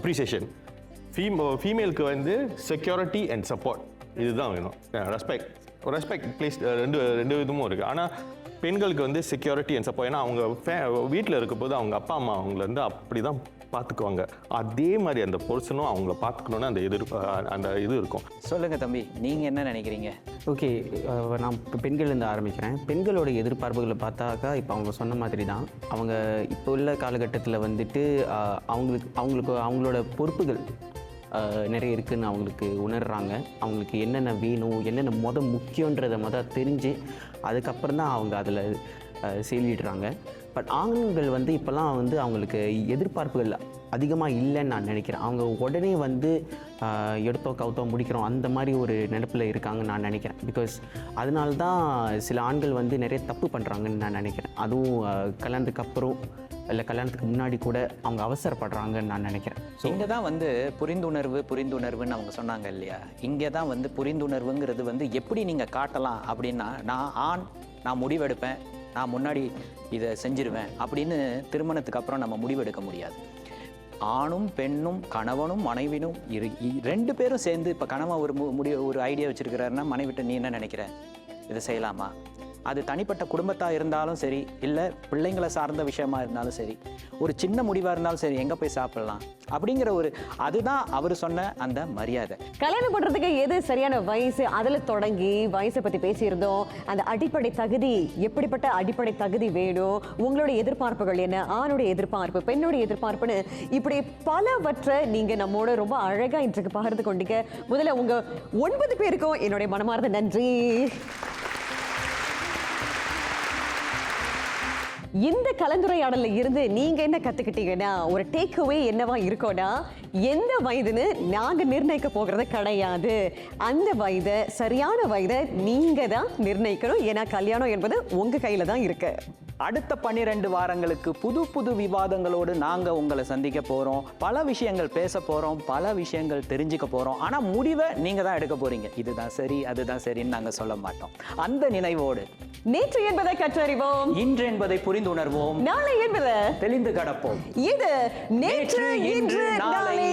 அப்ரிசியேஷன். ஃபீமேலுக்கு வந்து செக்யூரிட்டி அண்ட் சப்போர்ட், இதுதான் வேணும். ரெஸ்பெக்ட் ப்ளீஸ் ரெண்டு விதமும் இருக்குது. ஆனால் பெண்களுக்கு வந்து செக்யூரிட்டி அண்ட் சப்போர்ட். ஏன்னா அவங்க வீட்டில் இருக்க போது அவங்க அப்பா அம்மா அவங்கள வந்து அப்படி தான் பார்த்துக்குவாங்க. அதே மாதிரி அந்த பொருசனும் அவங்கள பார்த்துக்கணுன்னு அந்த இது இருக்கும். சொல்லுங்கள் தம்பி, நீங்கள் என்ன நினைக்கிறீங்க? ஓகே, நான் இப்போ பெண்கள்லேருந்து ஆரம்பிக்கிறேன். பெண்களோட எதிர்பார்ப்புகளை பார்த்தாக்கா இப்போ அவங்க சொன்ன மாதிரி தான். அவங்க இப்போ உள்ள காலகட்டத்தில் வந்துட்டு அவங்களோட பொறுப்புகள் நிறைய இருக்குதுன்னு அவங்களுக்கு உணர்கிறாங்க. அவங்களுக்கு என்னென்ன வேணும், என்னென்ன முக்கியன்றதை தெரிஞ்சு அதுக்கப்புறம் தான் அவங்க அதில் செயலிடுறாங்க. பட் ஆண்கள் வந்து இப்போல்லாம் வந்து அவங்களுக்கு எதிர்பார்ப்புகள் அதிகமாக இல்லைன்னு நான் நினைக்கிறேன். அவங்க உடனே வந்து எடுத்தோ கவுத்தோ முடிக்கிறோம் அந்த மாதிரி ஒரு நினைப்பில் இருக்காங்கன்னு நான் நினைக்கிறேன். பிகாஸ் அதனால தான் சில ஆண்கள் வந்து நிறைய தப்பு பண்ணுறாங்கன்னு நான் நினைக்கிறேன். அதுவும் கல்யாணத்துக்கு அப்புறம் இல்லை கல்யாணத்துக்கு முன்னாடி கூட அவங்க அவசரப்படுறாங்கன்னு நான் நினைக்கிறேன். ஸோ இங்கே தான் வந்து புரிந்துணர்வுன்னு அவங்க சொன்னாங்க இல்லையா? இங்கே தான் வந்து புரிந்துணர்வுங்கிறது வந்து எப்படி நீங்கள் காட்டலாம் அப்படின்னா, நான் முடிவெடுப்பேன், நான் முன்னாடி இதை செஞ்சிருவேன் அப்படின்னு திருமணத்துக்கு அப்புறம் நம்ம முடிவெடுக்க முடியாது. ஆணும் பெண்ணும் கணவனும் மனைவினும் ரெண்டு பேரும் சேர்ந்து இப்போ கணவன் ஒரு ஐடியா வச்சிருக்கிறாருன்னா மனைவிட்ட நீ என்ன நினைக்கிற, இதை செய்யலாமா? அது தனிப்பட்ட குடும்பத்தாக இருந்தாலும் சரி, இல்லை பிள்ளைங்களை சார்ந்த விஷயமா இருந்தாலும் சரி, ஒரு சின்ன முடிவாக இருந்தாலும் சரி, எங்கே போய் சாப்பிடலாம் அப்படிங்கிற அதுதான் அவர் சொன்ன அந்த மரியாதை. கல்யாணம் பண்ணுறதுக்கு எது சரியான வயசு, அதில் தொடங்கி வயசை பற்றி பேசியிருந்தோம். அந்த அடிப்படை தகுதி, எப்படிப்பட்ட அடிப்படை தகுதி வேணும், உங்களுடைய எதிர்பார்ப்புகள் என்ன, ஆணுடைய எதிர்பார்ப்பு, பெண்ணுடைய எதிர்பார்ப்புன்னு இப்படி பலவற்றை நீங்கள் நம்மோட ரொம்ப அழகாக இன்றைக்கு பகிர்ந்து கொண்டீங்க. முதல்ல உங்கள் 9 பேருக்கும் என்னுடைய மனமார்ந்த நன்றி. இந்த கலந்துரையாடல இருந்து நீங்க என்ன கத்துக்கிட்டீங்கன்னா, ஒரு டேக் அவே என்னவா இருக்கும்னா, எந்த வயதுன்னு நாங்க நிர்ணயிக்க போகிறது கிடையாது. அந்த வயதை, சரியான வயதை நீங்க தான் நிர்ணயிக்கணும். ஏன்னா கல்யாணம் என்பது உங்க கையில தான் இருக்கு. அடுத்த 12 வாரங்களுக்கு புது புது விவாதங்களோடு நாங்கள் உங்களை சந்திக்க போகிறோம். பல விஷயங்கள் பேச போகிறோம், பல விஷயங்கள் தெரிஞ்சுக்க போகிறோம். ஆனால் முடிவை நீங்கள் தான் எடுக்க போகிறீங்க. இதுதான் சரி, அதுதான் சரின்னு நாங்கள் சொல்ல மாட்டோம். அந்த நினைவோடு நேற்று என்பதை கற்றறிவோம், இன்று என்பதை புரிந்து உணர்வோம், நாளை என்பதை தெளிந்து கடப்போம். இது நேற்று, இன்று, நாளை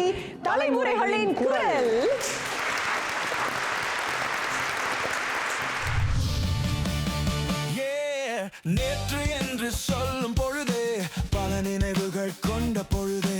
தலைமுறைகளின் குரல். நேற்று என்று சொல்லும் பொழுது பல நினைவுகள் கொண்ட பொழுது